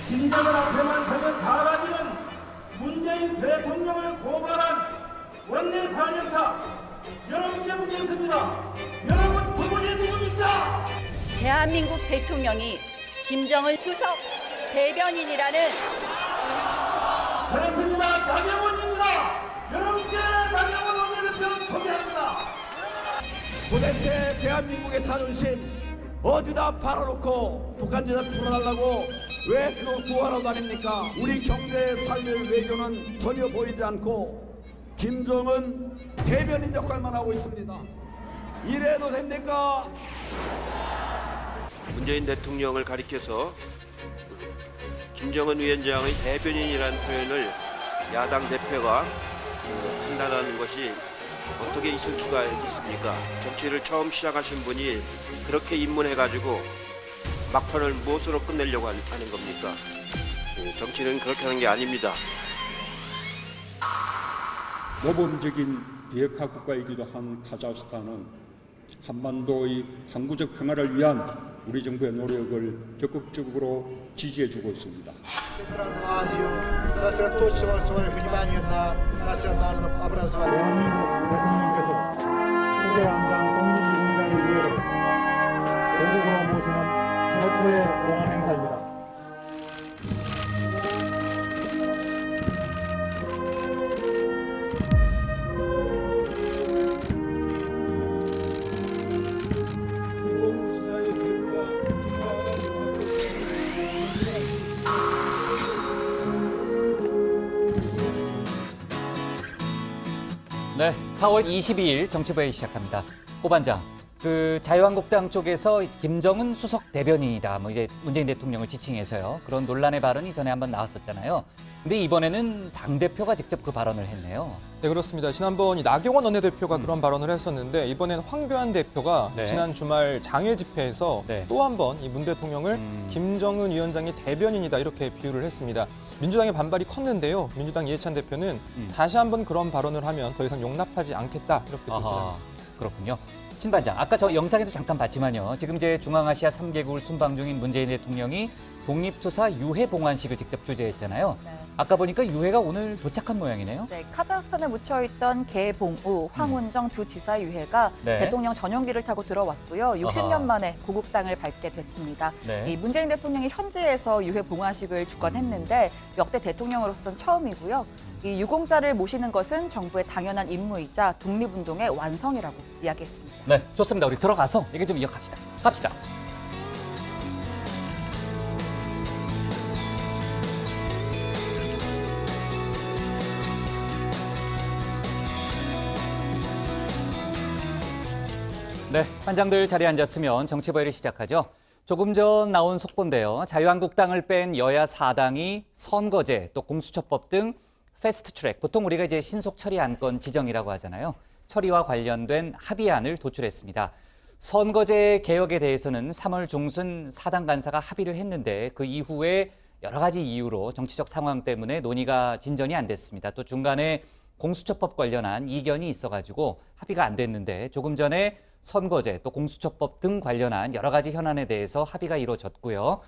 김정은 앞에만 서면 사라지는 문재인 대통령을 고발한 원내 사령탑 여러분께 묻겠습니다. 여러분 두 분이 누굽니까? 대한민국 대통령이 김정은 수석 대변인이라는 그렇습니다. 나경원입니다. 여러분께 나경원 원내대표 소개합니다. 도대체 대한민국의 자존심 어디다 팔아놓고 북한 제자 풀어달라고 왜 그거 구하러 다닙니까? 우리 경제의 삶의 외교는 전혀 보이지 않고 김정은 대변인 역할만 하고 있습니다. 이래도 됩니까? 문재인 대통령을 가리켜서 김정은 위원장의 대변인이라는 표현을 야당 대표가 판단하는 것이 어떻게 있을 수가 있습니까? 정치를 처음 시작하신 분이 그렇게 입문해가지고 막판을 무엇으로 끝내려고 하는 겁니까? 정치는 그렇게 하는 게 아닙니다. 모범적인 비핵화 국가이기도 한 카자흐스탄은 한반도의 항구적 평화를 위한 우리 정부의 노력을 적극적으로 지지해주고 있습니다. 대한민국 대통령께서 후배 한장 독립유공자의 위해로 고국으로 모시는 최초의 공안 행사입니다. 네, 4월 22일 정치부회 시작합니다. 고반장, 자유한국당 쪽에서 김정은 수석 대변인이다. 이제 문재인 대통령을 지칭해서요. 그런 논란의 발언이 전에 한번 나왔었잖아요. 근데 이번에는 당대표가 직접 그 발언을 했네요. 네, 그렇습니다. 지난번 나경원 원내대표가 그런 발언을 했었는데 이번엔 황교안 대표가 네. 지난 주말 장외 집회에서 네. 또 한 번 이 문 대통령을 김정은 위원장의 대변인이다 이렇게 비유를 했습니다. 민주당의 반발이 컸는데요. 민주당 이해찬 대표는 다시 한번 그런 발언을 하면 더 이상 용납하지 않겠다 이렇게 아하, 그렇군요. 신 반장, 아까 저 영상에도 잠깐 봤지만요. 지금 이제 중앙아시아 3개국을 순방 중인 문재인 대통령이 독립투사 유해 봉환식을 직접 주재했잖아요. 네. 아까 보니까 유해가 오늘 도착한 모양이네요. 네, 카자흐스탄에 묻혀있던 개봉우, 황운정 두 지사 유해가 네. 대통령 전용기를 타고 들어왔고요. 60년 아하. 만에 고국 땅을 밟게 됐습니다. 네. 이 문재인 대통령이 현지에서 유해 봉화식을 주관했는데 역대 대통령으로서는 처음이고요. 이 유공자를 모시는 것은 정부의 당연한 임무이자 독립운동의 완성이라고 이야기했습니다. 네, 좋습니다. 우리 들어가서 얘기 좀 이어갑시다. 갑시다. 네, 반장들 자리에 앉았으면 정치부회를 시작하죠. 조금 전 나온 속보인데요. 자유한국당을 뺀 여야 4당이 선거제, 또 공수처법 등 패스트트랙, 보통 우리가 이제 신속 처리 안건 지정이라고 하잖아요. 처리와 관련된 합의안을 도출했습니다. 선거제 개혁에 대해서는 3월 중순 4당 간사가 합의를 했는데 그 이후에 여러 가지 이유로 정치적 상황 때문에 논의가 진전이 안 됐습니다. 또 중간에 공수처법 관련한 이견이 있어가지고 합의가 안 됐는데 조금 전에 선거제 또 공수처법 등 관련한 여러 가지 현안에 대해서 합의가 이루어졌고요.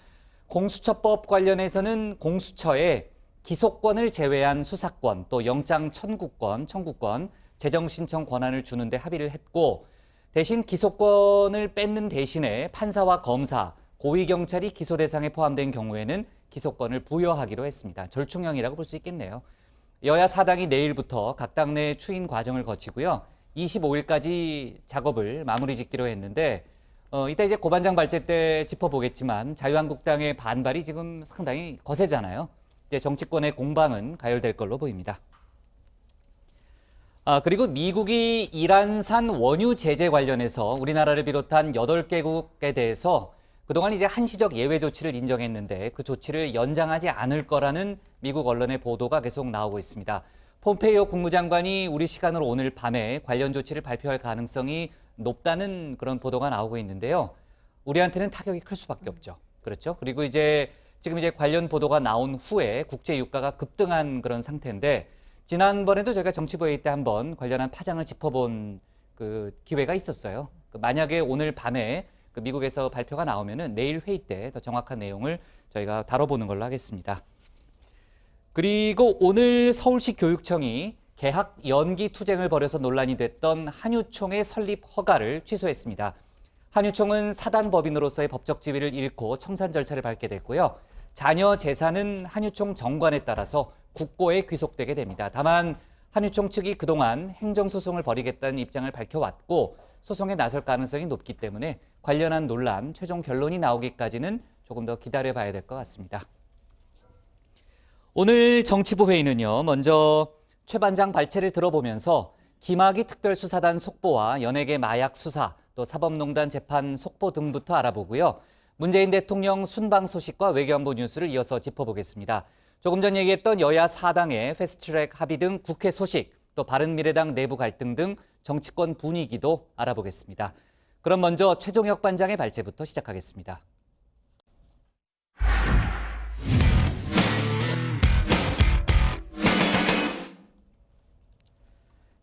공수처법 관련해서는 공수처에 기소권을 제외한 수사권 또 영장 청구권, 재정 신청 권한을 주는데 합의를 했고 대신 기소권을 뺏는 대신에 판사와 검사, 고위경찰이 기소 대상에 포함된 경우에는 기소권을 부여하기로 했습니다. 절충형이라고 볼 수 있겠네요. 여야 4당이 내일부터 각 당내 추인 과정을 거치고요. 25일까지 작업을 마무리 짓기로 했는데 이따 이제 고반장 발제 때 짚어보겠지만 자유한국당의 반발이 지금 상당히 거세잖아요. 이제 정치권의 공방은 가열될 걸로 보입니다. 그리고 미국이 이란산 원유 제재 관련해서 우리나라를 비롯한 8개국에 대해서 그동안 이제 한시적 예외 조치를 인정했는데 그 조치를 연장하지 않을 거라는 미국 언론의 보도가 계속 나오고 있습니다. 폼페이오 국무장관이 우리 시간으로 오늘 밤에 관련 조치를 발표할 가능성이 높다는 그런 보도가 나오고 있는데요. 우리한테는 타격이 클 수밖에 없죠. 그렇죠? 그리고 지금 관련 보도가 나온 후에 국제 유가가 급등한 그런 상태인데 지난번에도 저희가 정치부회의 때 한번 관련한 파장을 짚어본 그 기회가 있었어요. 만약에 오늘 밤에 미국에서 발표가 나오면은 내일 회의 때 더 정확한 내용을 저희가 다뤄보는 걸로 하겠습니다. 그리고 오늘 서울시 교육청이 개학 연기 투쟁을 벌여서 논란이 됐던 한유총의 설립 허가를 취소했습니다. 한유총은 사단법인으로서의 법적 지위를 잃고 청산 절차를 밟게 됐고요. 자녀 재산은 한유총 정관에 따라서 국고에 귀속되게 됩니다. 다만 한유총 측이 그동안 행정소송을 벌이겠다는 입장을 밝혀왔고 소송에 나설 가능성이 높기 때문에 관련한 논란, 최종 결론이 나오기까지는 조금 더 기다려봐야 될 것 같습니다. 오늘 정치부 회의는요. 먼저 최 반장 발제를 들어보면서 김학의 특별수사단 속보와 연예계 마약 수사, 또 사법농단 재판 속보 등부터 알아보고요. 문재인 대통령 순방 소식과 외교안보 뉴스를 이어서 짚어보겠습니다. 조금 전 얘기했던 여야 4당의 패스트트랙 합의 등 국회 소식, 또 바른미래당 내부 갈등 등 정치권 분위기도 알아보겠습니다. 그럼 먼저 최종혁 반장의 발제부터 시작하겠습니다.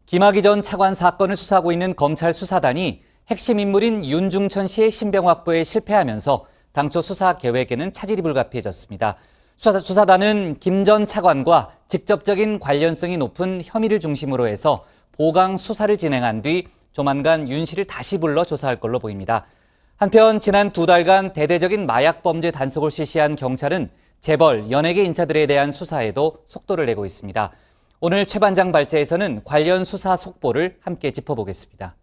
김학의 전 차관 사건을 수사하고 있는 검찰 수사단이 핵심 인물인 윤중천 씨의 신병 확보에 실패하면서 당초 수사 계획에는 차질이 불가피해졌습니다. 수사단은 김 전 차관과 직접적인 관련성이 높은 혐의를 중심으로 해서 보강 수사를 진행한 뒤 조만간 윤 씨를 다시 불러 조사할 걸로 보입니다. 한편 지난 2달간 대대적인 마약 범죄 단속을 실시한 경찰은 재벌, 연예계 인사들에 대한 수사에도 속도를 내고 있습니다. 오늘 최 반장 발제에서는 관련 수사 속보를 함께 짚어보겠습니다.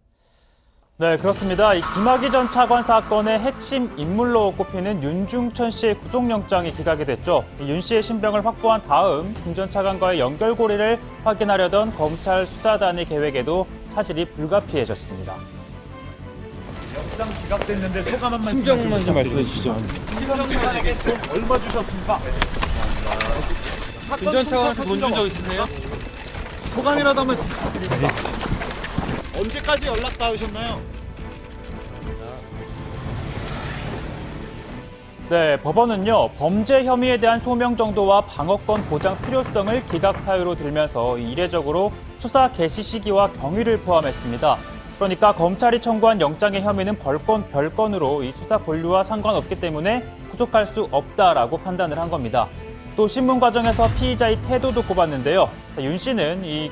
네, 그렇습니다. 이 김학의 전 차관 사건의 핵심 인물로 꼽히는 윤중천 씨의 구속영장이 기각이 됐죠. 윤 씨의 신병을 확보한 다음 김 전 차관과의 연결고리를 확인하려던 검찰 수사단의 계획에도 차질이 불가피해졌습니다. 영장 기각됐는데 소감 한 말씀 좀 말씀해 주시죠. 김 차관에게 돈 얼마 주셨습니까? 김 전 차관한테 돈 준 적 있으세요? 소감이라도 한번 부탁드립니다. 언제까지 연락 닿으셨나요? 네, 법원은요, 범죄 혐의에 대한 소명 정도와 방어권 보장 필요성을 기각 사유로 들면서 이례적으로 수사 개시 시기와 경위를 포함했습니다. 그러니까 검찰이 청구한 영장의 혐의는 별건으로 이 수사 본류와 상관없기 때문에 구속할 수 없다라고 판단을 한 겁니다. 또 신문 과정에서 피의자의 태도도 꼽았는데요. 윤 씨는 이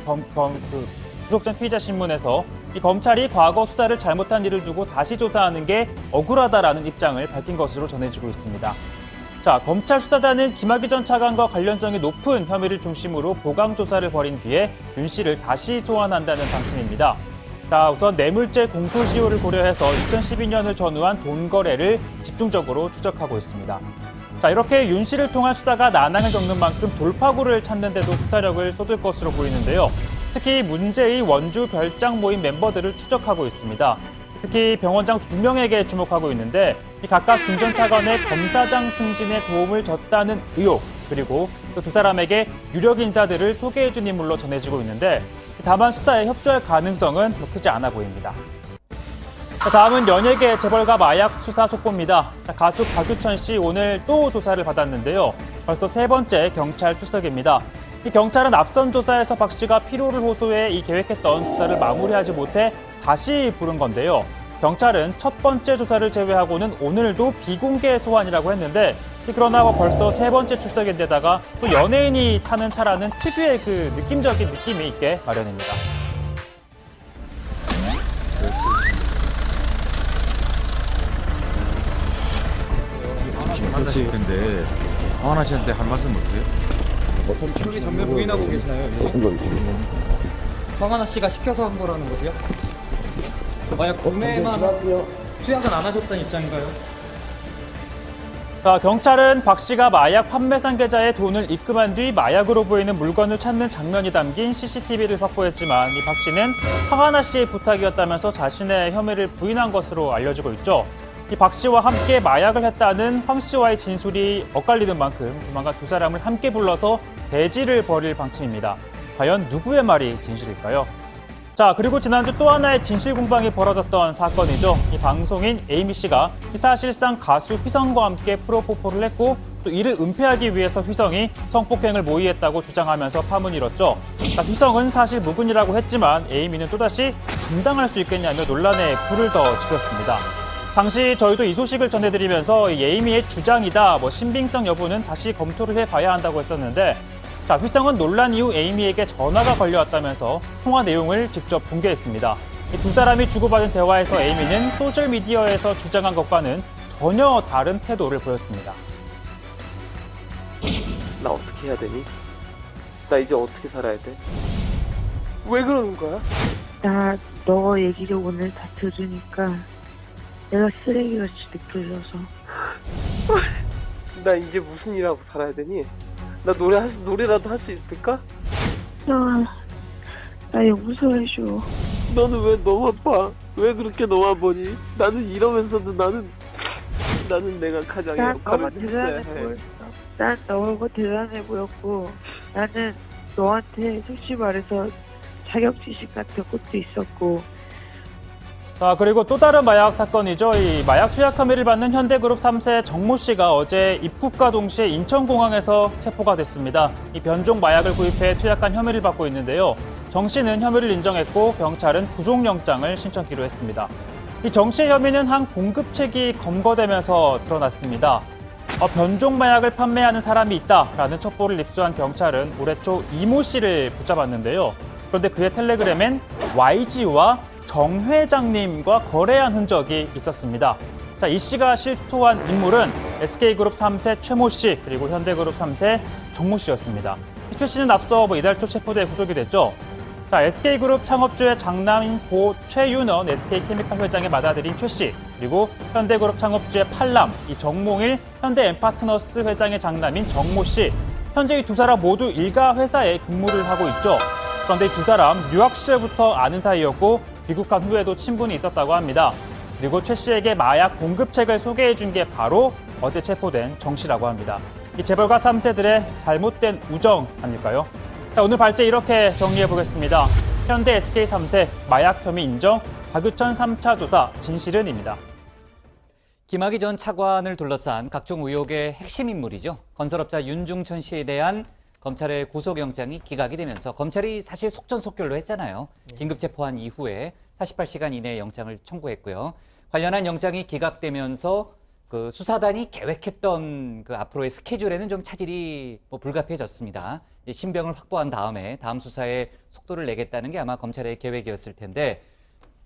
구속 전 피의자 신문에서 이 검찰이 과거 수사를 잘못한 일을 두고 다시 조사하는 게 억울하다라는 입장을 밝힌 것으로 전해지고 있습니다. 자, 검찰 수사단은 김학의 전 차관과 관련성이 높은 혐의를 중심으로 보강 조사를 벌인 뒤에 윤 씨를 다시 소환한다는 방침입니다. 자, 우선 뇌물죄 공소시효를 고려해서 2012년을 전후한 돈 거래를 집중적으로 추적하고 있습니다. 자, 이렇게 윤 씨를 통한 수사가 난항을 겪는 만큼 돌파구를 찾는 데도 수사력을 쏟을 것으로 보이는데요. 특히 문제의 원주 별장 모임 멤버들을 추적하고 있습니다. 특히 병원장 2명에게 주목하고 있는데 각각 김 전 차관의 검사장 승진에 도움을 줬다는 의혹, 그리고 또 두 사람에게 유력 인사들을 소개해준 인물로 전해지고 있는데 다만 수사에 협조할 가능성은 더 크지 않아 보입니다. 자, 다음은 연예계 재벌가 마약 수사 속보입니다. 자, 가수 박유천 씨 오늘 또 조사를 받았는데요. 벌써 3번째 경찰 출석입니다. 이 경찰은 앞선 조사에서 박 씨가 피로를 호소해 이 계획했던 조사를 마무리하지 못해 다시 부른 건데요. 경찰은 첫 번째 조사를 제외하고는 오늘도 비공개 소환이라고 했는데 그러나 벌써 3번째 출석인데다가 또 연예인이 타는 차라는 특유의 그 느낌적인 느낌이 있게 마련입니다. 김한나 씨 텐데 황하나 씨한테 한 말씀 못해요? 여기 전면 부인하고 계시나요? 황하나 씨가 시켜서 한 거라는 거세요? 만약 구매만 투약은 안 하셨다는 입장인가요? 자, 경찰은 박 씨가 마약 판매상 계좌에 돈을 입금한 뒤 마약으로 보이는 물건을 찾는 장면이 담긴 CCTV를 확보했지만 이 박 씨는 황하나 씨의 부탁이었다면서 자신의 혐의를 부인한 것으로 알려지고 있죠. 이 박 씨와 함께 마약을 했다는 황 씨와의 진술이 엇갈리는 만큼 조만간 두 사람을 함께 불러서 대지를 벌일 방침입니다. 과연 누구의 말이 진실일까요? 자, 그리고 지난주 또 하나의 진실 공방이 벌어졌던 사건이죠. 이 방송인 에이미 씨가 사실상 가수 휘성과 함께 프로포폴을 했고 또 이를 은폐하기 위해서 휘성이 성폭행을 모의했다고 주장하면서 파문이 일었죠. 자, 휘성은 사실 무근이라고 했지만 에이미는 또다시 감당할 수 있겠냐며 논란에 불을 더 지폈습니다. 당시 저희도 이 소식을 전해드리면서 에이미의 주장이다, 신빙성 여부는 다시 검토를 해봐야 한다고 했었는데, 자, 휘성은 논란 이후 에이미에게 전화가 걸려왔다면서 통화 내용을 직접 공개했습니다. 이 두 사람이 주고받은 대화에서 에이미는 소셜미디어에서 주장한 것과는 전혀 다른 태도를 보였습니다. 나 어떻게 해야 되니? 나 이제 어떻게 살아야 돼? 왜 그러는 거야? 나 너 얘기를 오늘 다 들으니까 내가 쓰레기같이 느껴져서. 나 이제 무슨 일하고 살아야 되니? 나 노래라도 할 수 있을까? 나 용서해줘. 너는 왜 너만 봐? 왜 그렇게 너만 보니? 나는 이러면서도 나는 내가 가장 난 너가 역할을 대단해 했어야 해. 보였어. 난 너가 대단해 보였고, 나는 너한테 솔직히 말해서 자격지심 같은 것도 있었고. 자, 그리고 또 다른 마약 사건이죠. 이 마약 투약 혐의를 받는 현대그룹 3세 정모 씨가 어제 입국과 동시에 인천공항에서 체포가 됐습니다. 이 변종 마약을 구입해 투약한 혐의를 받고 있는데요. 정 씨는 혐의를 인정했고 경찰은 구속영장을 신청키로 했습니다. 이 정 씨의 혐의는 한 공급책이 검거되면서 드러났습니다. 변종 마약을 판매하는 사람이 있다라는 첩보를 입수한 경찰은 올해 초 이모 씨를 붙잡았는데요. 그런데 그의 텔레그램엔 YG와 정 회장님과 거래한 흔적이 있었습니다. 자, 이 씨가 실토한 인물은 SK그룹 3세 최모 씨 그리고 현대그룹 3세 정모 씨였습니다. 최 씨는 앞서 이달 초 체포돼 구속이 됐죠. 자, SK그룹 창업주의 장남인 고 최윤원 SK케미칼 회장의 맏아들인 최 씨, 그리고 현대그룹 창업주의 팔남 이 정몽일 현대엠파트너스 회장의 장남인 정모 씨. 현재 이 두 사람 모두 일가 회사에 근무를 하고 있죠. 그런데 이 두 사람 유학 시절부터 아는 사이였고 귀국한 후에도 친분이 있었다고 합니다. 그리고 최 씨에게 마약 공급책을 소개해 준 게 바로 어제 체포된 정 씨라고 합니다. 이 재벌가 3세들의 잘못된 우정 아닐까요? 자, 오늘 발제 이렇게 정리해 보겠습니다. 현대 SK 3세 마약 혐의 인정, 박유천 3차 조사 진실은입니다. 김학의 전 차관을 둘러싼 각종 의혹의 핵심 인물이죠. 건설업자 윤중천 씨에 대한 검찰의 구속영장이 기각이 되면서 검찰이 사실 속전속결로 했잖아요. 긴급 체포한 이후에 48시간 이내에 영장을 청구했고요. 관련한 영장이 기각되면서 그 수사단이 계획했던 그 앞으로의 스케줄에는 좀 차질이 불가피해졌습니다. 신병을 확보한 다음에 다음 수사에 속도를 내겠다는 게 아마 검찰의 계획이었을 텐데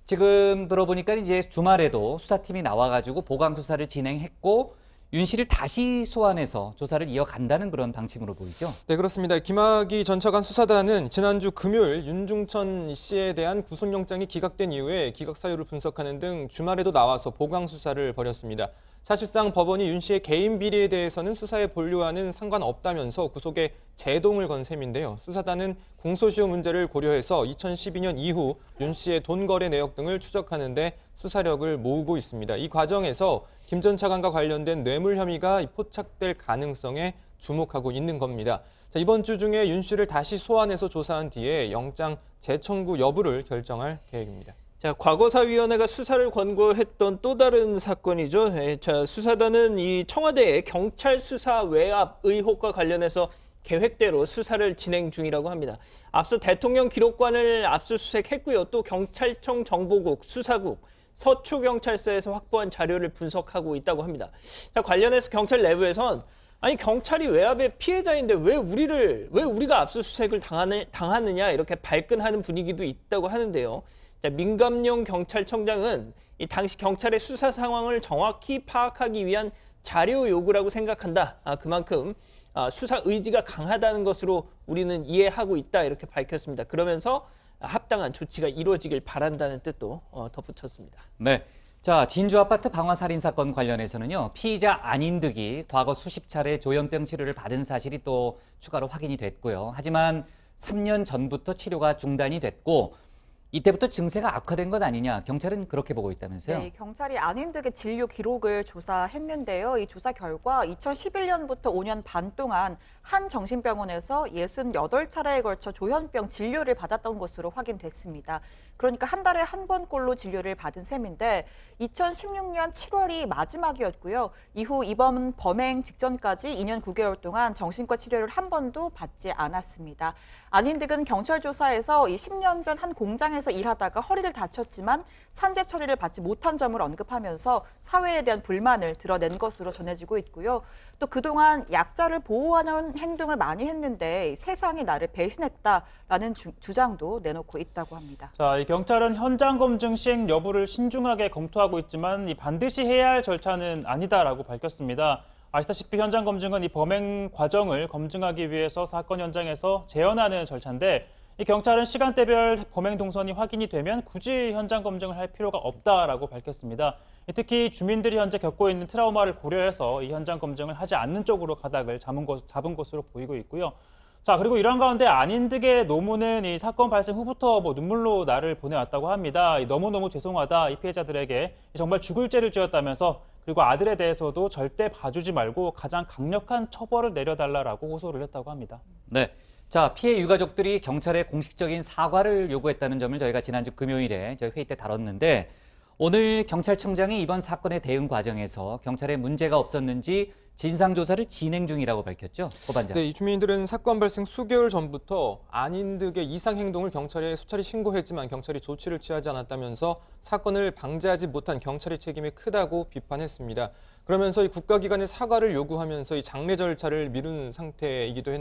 지금 들어보니까 이제 주말에도 수사팀이 나와가지고 보강 수사를 진행했고 윤 씨를 다시 소환해서 조사를 이어간다는 그런 방침으로 보이죠. 네, 그렇습니다. 김학의 전 차관 수사단은 지난주 금요일 윤중천 씨에 대한 구속영장이 기각된 이후에 기각 사유를 분석하는 등 주말에도 나와서 보강 수사를 벌였습니다. 사실상 법원이 윤 씨의 개인 비리에 대해서는 수사에 본류와는 상관없다면서 구속에 제동을 건 셈인데요. 수사단은 공소시효 문제를 고려해서 2012년 이후 윤 씨의 돈 거래 내역 등을 추적하는 데 수사력을 모으고 있습니다. 이 과정에서 김 전 차관과 관련된 뇌물 혐의가 포착될 가능성에 주목하고 있는 겁니다. 자, 이번 주 중에 윤 씨를 다시 소환해서 조사한 뒤에 영장 재청구 여부를 결정할 계획입니다. 자, 과거사위원회가 수사를 권고했던 또 다른 사건이죠. 자, 수사단은 이 청와대의 경찰 수사 외압 의혹과 관련해서 계획대로 수사를 진행 중이라고 합니다. 앞서 대통령 기록관을 압수수색했고요. 또 경찰청 정보국, 수사국, 서초경찰서에서 확보한 자료를 분석하고 있다고 합니다. 자, 관련해서 경찰 내부에선 아니 경찰이 외압의 피해자인데 왜 우리가 압수수색을 당하느냐 이렇게 발끈하는 분위기도 있다고 하는데요. 자, 민감용 경찰청장은 이 당시 경찰의 수사 상황을 정확히 파악하기 위한 자료 요구라고 생각한다. 그만큼 수사 의지가 강하다는 것으로 우리는 이해하고 있다 이렇게 밝혔습니다. 그러면서 합당한 조치가 이루어지길 바란다는 뜻도 덧붙였습니다. 네. 자, 진주 아파트 방화 살인 사건 관련해서는요. 피의자 안인득이 과거 수십 차례 조현병 치료를 받은 사실이 또 추가로 확인이 됐고요. 하지만 3년 전부터 치료가 중단이 됐고 이때부터 증세가 악화된 것 아니냐. 경찰은 그렇게 보고 있다면서요? 네, 경찰이 안인득의 진료 기록을 조사했는데요. 이 조사 결과 2011년부터 5년 반 동안 한 정신병원에서 68차례에 걸쳐 조현병 진료를 받았던 것으로 확인됐습니다. 그러니까 한 달에 한 번꼴로 진료를 받은 셈인데 2016년 7월이 마지막이었고요. 이후 이번 범행 직전까지 2년 9개월 동안 정신과 치료를 한 번도 받지 않았습니다. 안인득은 경찰 조사에서 이 10년 전 한 공장에서 현장에서 일하다가 허리를 다쳤지만 산재 처리를 받지 못한 점을 언급하면서 사회에 대한 불만을 드러낸 것으로 전해지고 있고요. 또 그동안 약자를 보호하는 행동을 많이 했는데 세상이 나를 배신했다라는 주장도 내놓고 있다고 합니다. 자, 이 경찰은 현장 검증 시행 여부를 신중하게 검토하고 있지만 이 반드시 해야 할 절차는 아니다라고 밝혔습니다. 아시다시피 현장 검증은 이 범행 과정을 검증하기 위해서 사건 현장에서 재현하는 절차인데 이 경찰은 시간대별 범행 동선이 확인이 되면 굳이 현장 검증을 할 필요가 없다라고 밝혔습니다. 특히 주민들이 현재 겪고 있는 트라우마를 고려해서 이 현장 검증을 하지 않는 쪽으로 가닥을 잡은 것으로 보이고 있고요. 자, 그리고 이런 가운데 안인득의 노무는 이 사건 발생 후부터 눈물로 나를 보내왔다고 합니다. 너무너무 죄송하다, 이 피해자들에게 정말 죽을 죄를 지었다면서 그리고 아들에 대해서도 절대 봐주지 말고 가장 강력한 처벌을 내려달라라고 호소를 했다고 합니다. 네. 자, 피해 유가족들이 경찰에 공식적인 사과를 요구했다는 점을 저희가 지난주 금요일에 저희 회의 때 다뤘는데 오늘 경찰청장이 이번 사건의 대응 과정에서 경찰에 문제가 없었는지 진상조사를 진행 중이라고 밝혔죠. 고 반장. 네, 이 주민들은 사건 발생 수개월 전부터 안인득의 이상 행동을 경찰에 수차례 신고했지만 경찰이 조치를 취하지 않았다면서 사건을 방지하지 못한 경찰의 책임이 크다고 비판했습니다. 그러면서 이 국가기관의 사과를 요구하면서 이 장례 절차를 미루는 상태이기도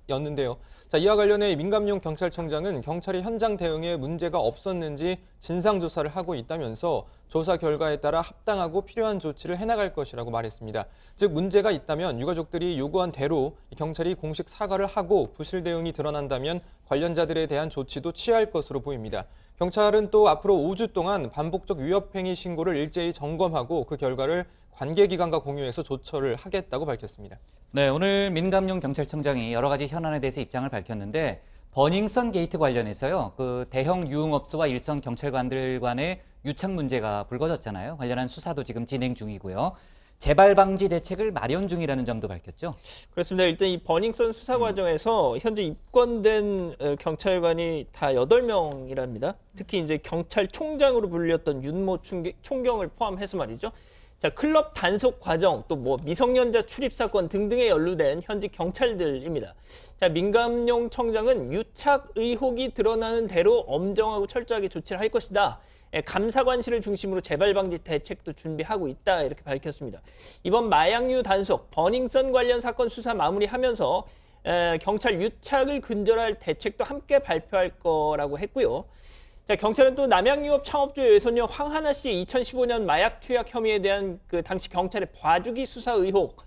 였는데요. 자, 이와 관련해 민감용 경찰청장은 경찰의 현장 대응에 문제가 없었는지 진상조사를 하고 있다면서 조사 결과에 따라 합당하고 필요한 조치를 해나갈 것이라고 말했습니다. 즉 문제가 있다면 유가족들이 요구한 대로 경찰이 공식 사과를 하고 부실 대응이 드러난다면 관련자들에 대한 조치도 취할 것으로 보입니다. 경찰은 또 앞으로 5주 동안 반복적 위협행위 신고를 일제히 점검하고 그 결과를 관계기관과 공유해서 조처를 하겠다고 밝혔습니다. 네, 오늘 민감용 경찰청장이 여러 가지 현안에 대해서 입장을 밝혔는데 버닝썬 게이트 관련해서요. 그 대형 유흥업소와 일선 경찰관들 간의 유착 문제가 불거졌잖아요. 관련한 수사도 지금 진행 중이고요. 재발 방지 대책을 마련 중이라는 점도 밝혔죠. 그렇습니다. 일단 이 버닝썬 수사 과정에서 현재 입건된 경찰관이 다 8명이랍니다. 특히 이제 경찰총장으로 불렸던 윤모 총경을 포함해서 말이죠. 자, 클럽 단속 과정, 또 미성년자 출입 사건 등등에 연루된 현직 경찰들입니다. 자, 민감용 청장은 유착 의혹이 드러나는 대로 엄정하고 철저하게 조치를 할 것이다. 감사관실을 중심으로 재발 방지 대책도 준비하고 있다, 이렇게 밝혔습니다. 이번 마약류 단속, 버닝썬 관련 사건 수사 마무리하면서 경찰 유착을 근절할 대책도 함께 발표할 거라고 했고요. 자, 경찰은 또 남양유업 창업주 외손녀 황하나 씨의 2015년 마약 투약 혐의에 대한 그 당시 경찰의 봐주기 수사 의혹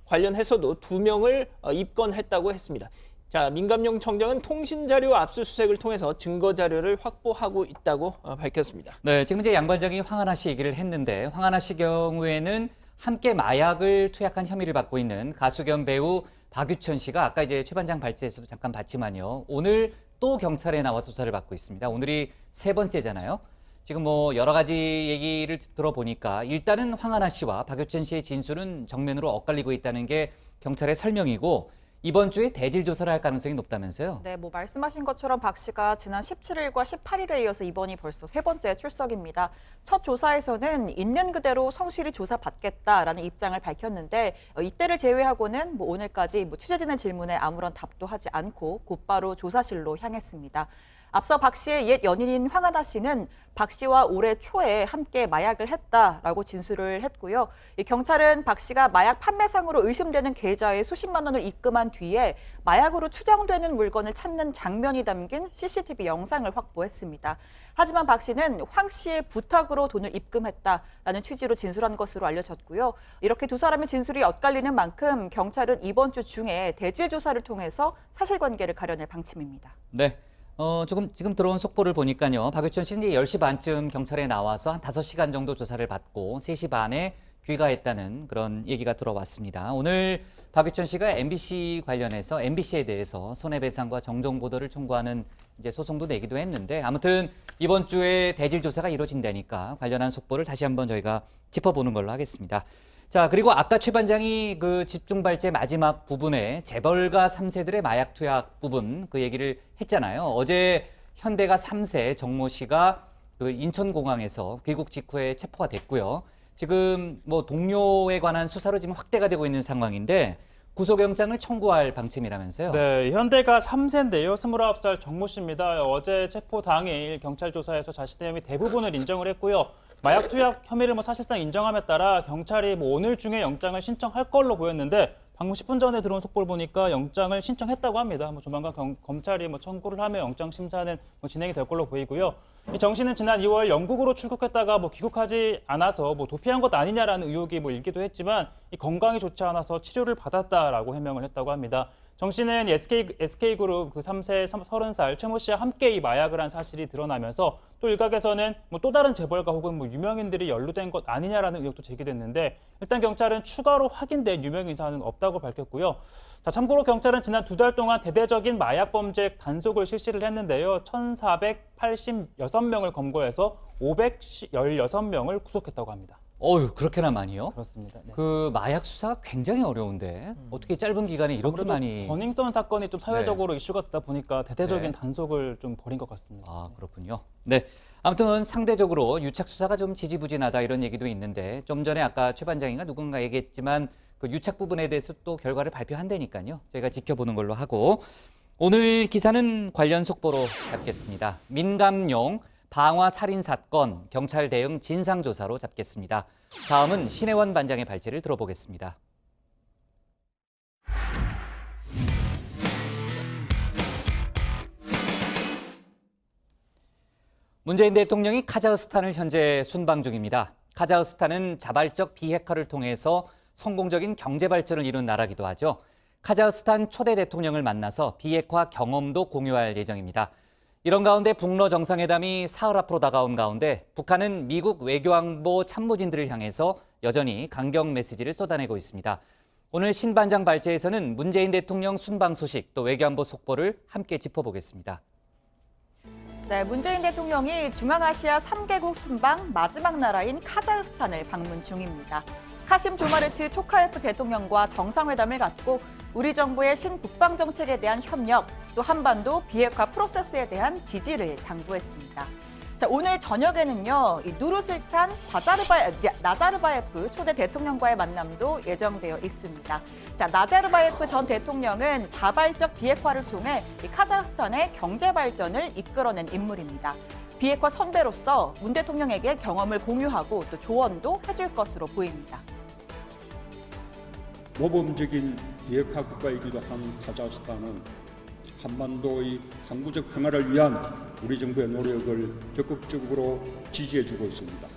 관련해서도 2명을 입건했다고 했습니다. 자, 민감용 청장은 통신자료 압수수색을 통해서 증거 자료를 확보하고 있다고 밝혔습니다. 네, 지금 이제 양 반장이 황하나 씨 얘기를 했는데 황하나 씨 경우에는 함께 마약을 투약한 혐의를 받고 있는 가수 겸 배우 박유천 씨가 아까 이제 최 반장 발제에서도 잠깐 봤지만요. 오늘 또 경찰에 나와 수사를 받고 있습니다. 오늘이 3번째잖아요. 지금 여러 가지 얘기를 들어보니까 일단은 황하나 씨와 박유천 씨의 진술은 정면으로 엇갈리고 있다는 게 경찰의 설명이고 이번 주에 대질 조사를 할 가능성이 높다면서요? 네, 말씀하신 것처럼 박 씨가 지난 17일과 18일에 이어서 이번이 벌써 3번째 출석입니다. 첫 조사에서는 있는 그대로 성실히 조사받겠다라는 입장을 밝혔는데 이때를 제외하고는 오늘까지 취재진의 질문에 아무런 답도 하지 않고 곧바로 조사실로 향했습니다. 앞서 박 씨의 옛 연인인 황하나 씨는 박 씨와 올해 초에 함께 마약을 했다라고 진술을 했고요. 경찰은 박 씨가 마약 판매상으로 의심되는 계좌에 수십만 원을 입금한 뒤에 마약으로 추정되는 물건을 찾는 장면이 담긴 CCTV 영상을 확보했습니다. 하지만 박 씨는 황 씨의 부탁으로 돈을 입금했다라는 취지로 진술한 것으로 알려졌고요. 이렇게 두 사람의 진술이 엇갈리는 만큼 경찰은 이번 주 중에 대질 조사를 통해서 사실관계를 가려낼 방침입니다. 네. 지금 들어온 속보를 보니까요. 박유천 씨는 10시 반쯤 경찰에 나와서 한 5시간 정도 조사를 받고 3시 반에 귀가했다는 그런 얘기가 들어왔습니다. 오늘 박유천 씨가 MBC 관련해서 MBC에 대해서 손해배상과 정정보도를 청구하는 이제 소송도 내기도 했는데 아무튼 이번 주에 대질 조사가 이루어진다니까 관련한 속보를 다시 한번 저희가 짚어보는 걸로 하겠습니다. 자, 그리고 아까 최 반장이 그 집중 발제 마지막 부분에 재벌가 3세들의 마약 투약 부분 그 얘기를 했잖아요. 어제 현대가 3세 정모 씨가 그 인천공항에서 귀국 직후에 체포가 됐고요. 지금 동료에 관한 수사로 지금 확대가 되고 있는 상황인데 구속영장을 청구할 방침이라면서요? 네, 현대가 3세인데요. 29살 정모 씨입니다. 어제 체포 당일 경찰 조사에서 자신의 혐의 대부분을 인정을 했고요. 마약 투약 혐의를 사실상 인정함에 따라 경찰이 오늘 중에 영장을 신청할 걸로 보였는데 방금 10분 전에 들어온 속보를 보니까 영장을 신청했다고 합니다. 조만간 검찰이 청구를 하며 영장 심사는 진행이 될 걸로 보이고요. 이 정 씨는 지난 2월 영국으로 출국했다가 귀국하지 않아서 도피한 것 아니냐라는 의혹이 일기도 했지만 이 건강이 좋지 않아서 치료를 받았다라고 해명을 했다고 합니다. 정 씨는 SK그룹 3세 30살 최모 씨와 함께 이 마약을 한 사실이 드러나면서 또 일각에서는 또 다른 재벌가 혹은 유명인들이 연루된 것 아니냐라는 의혹도 제기됐는데 일단 경찰은 추가로 확인된 유명인 사안은 없다고 밝혔고요. 자, 참고로 경찰은 지난 2달 동안 대대적인 마약 범죄 단속을 실시를 했는데요. 1,486명을 검거해서 516명을 구속했다고 합니다. 어휴, 그렇게나 많이요? 그렇습니다. 네. 그 마약 수사가 굉장히 어려운데 어떻게 짧은 기간에 이렇게 많이... 버닝썬 사건이 좀 사회적으로 이슈가 되다 보니까 대대적인 단속을 좀 벌인 것 같습니다. 아, 그렇군요. 네. 아무튼 상대적으로 유착 수사가 좀 지지부진하다 이런 얘기도 있는데 좀 전에 아까 최 반장인가 누군가 얘기했지만 그 유착 부분에 대해서 또 결과를 발표한다니까요. 저희가 지켜보는 걸로 하고 오늘 기사는 관련 속보로 잡겠습니다. 민감용 방화 살인 사건 경찰 대응 진상조사로 잡겠습니다. 다음은 신혜원 반장의 발제를 들어보겠습니다. 문재인 대통령이 카자흐스탄을 현재 순방 중입니다. 카자흐스탄은 자발적 비핵화를 통해서 성공적인 경제 발전을 이룬 나라기도 하죠. 카자흐스탄 초대 대통령을 만나서 비핵화 경험도 공유할 예정입니다. 이런 가운데 북러 정상회담이 사흘 앞으로 다가온 가운데 북한은 미국 외교안보 참모진들을 향해서 여전히 강경 메시지를 쏟아내고 있습니다. 오늘 신 반장 발제에서는 문재인 대통령 순방 소식 또 외교안보 속보를 함께 짚어보겠습니다. 네, 문재인 대통령이 중앙아시아 3개국 순방 마지막 나라인 카자흐스탄을 방문 중입니다. 카심 조마르트 토카예프 대통령과 정상회담을 갖고 우리 정부의 신국방 정책에 대한 협력, 또 한반도 비핵화 프로세스에 대한 지지를 당부했습니다. 자, 오늘 저녁에는요, 이 누르술탄 나자르바예프 초대 대통령과의 만남도 예정되어 있습니다. 자, 나자르바예프 전 대통령은 자발적 비핵화를 통해 이 카자흐스탄의 경제 발전을 이끌어낸 인물입니다. 비핵화 선배로서 문 대통령에게 경험을 공유하고 또 조언도 해줄 것으로 보입니다. 모범적인 비핵화 국가이기도 한 카자흐스탄은 한반도의 항구적 평화를 위한 우리 정부의 노력을 적극적으로 지지해주고 있습니다.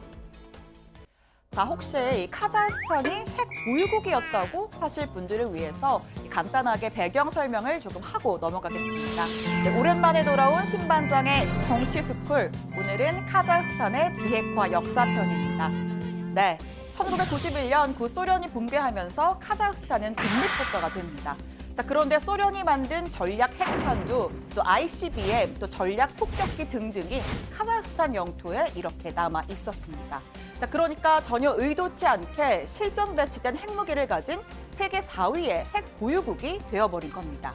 자, 혹시 이 카자흐스탄이 핵 보유국이었다고 하실 분들을 위해서 간단하게 배경 설명을 조금 하고 넘어가겠습니다. 네, 오랜만에 돌아온 신반장의 정치스쿨, 오늘은 카자흐스탄의 비핵화 역사편입니다. 네, 1991년 구소련이 붕괴하면서 카자흐스탄은 독립국가가 됩니다. 자, 그런데 소련이 만든 전략 핵탄두, 또 ICBM, 또 전략 폭격기 등등이 카자흐스탄 영토에 이렇게 남아 있었습니다. 자, 그러니까 전혀 의도치 않게 실전 배치된 핵무기를 가진 세계 4위의 핵 보유국이 되어버린 겁니다.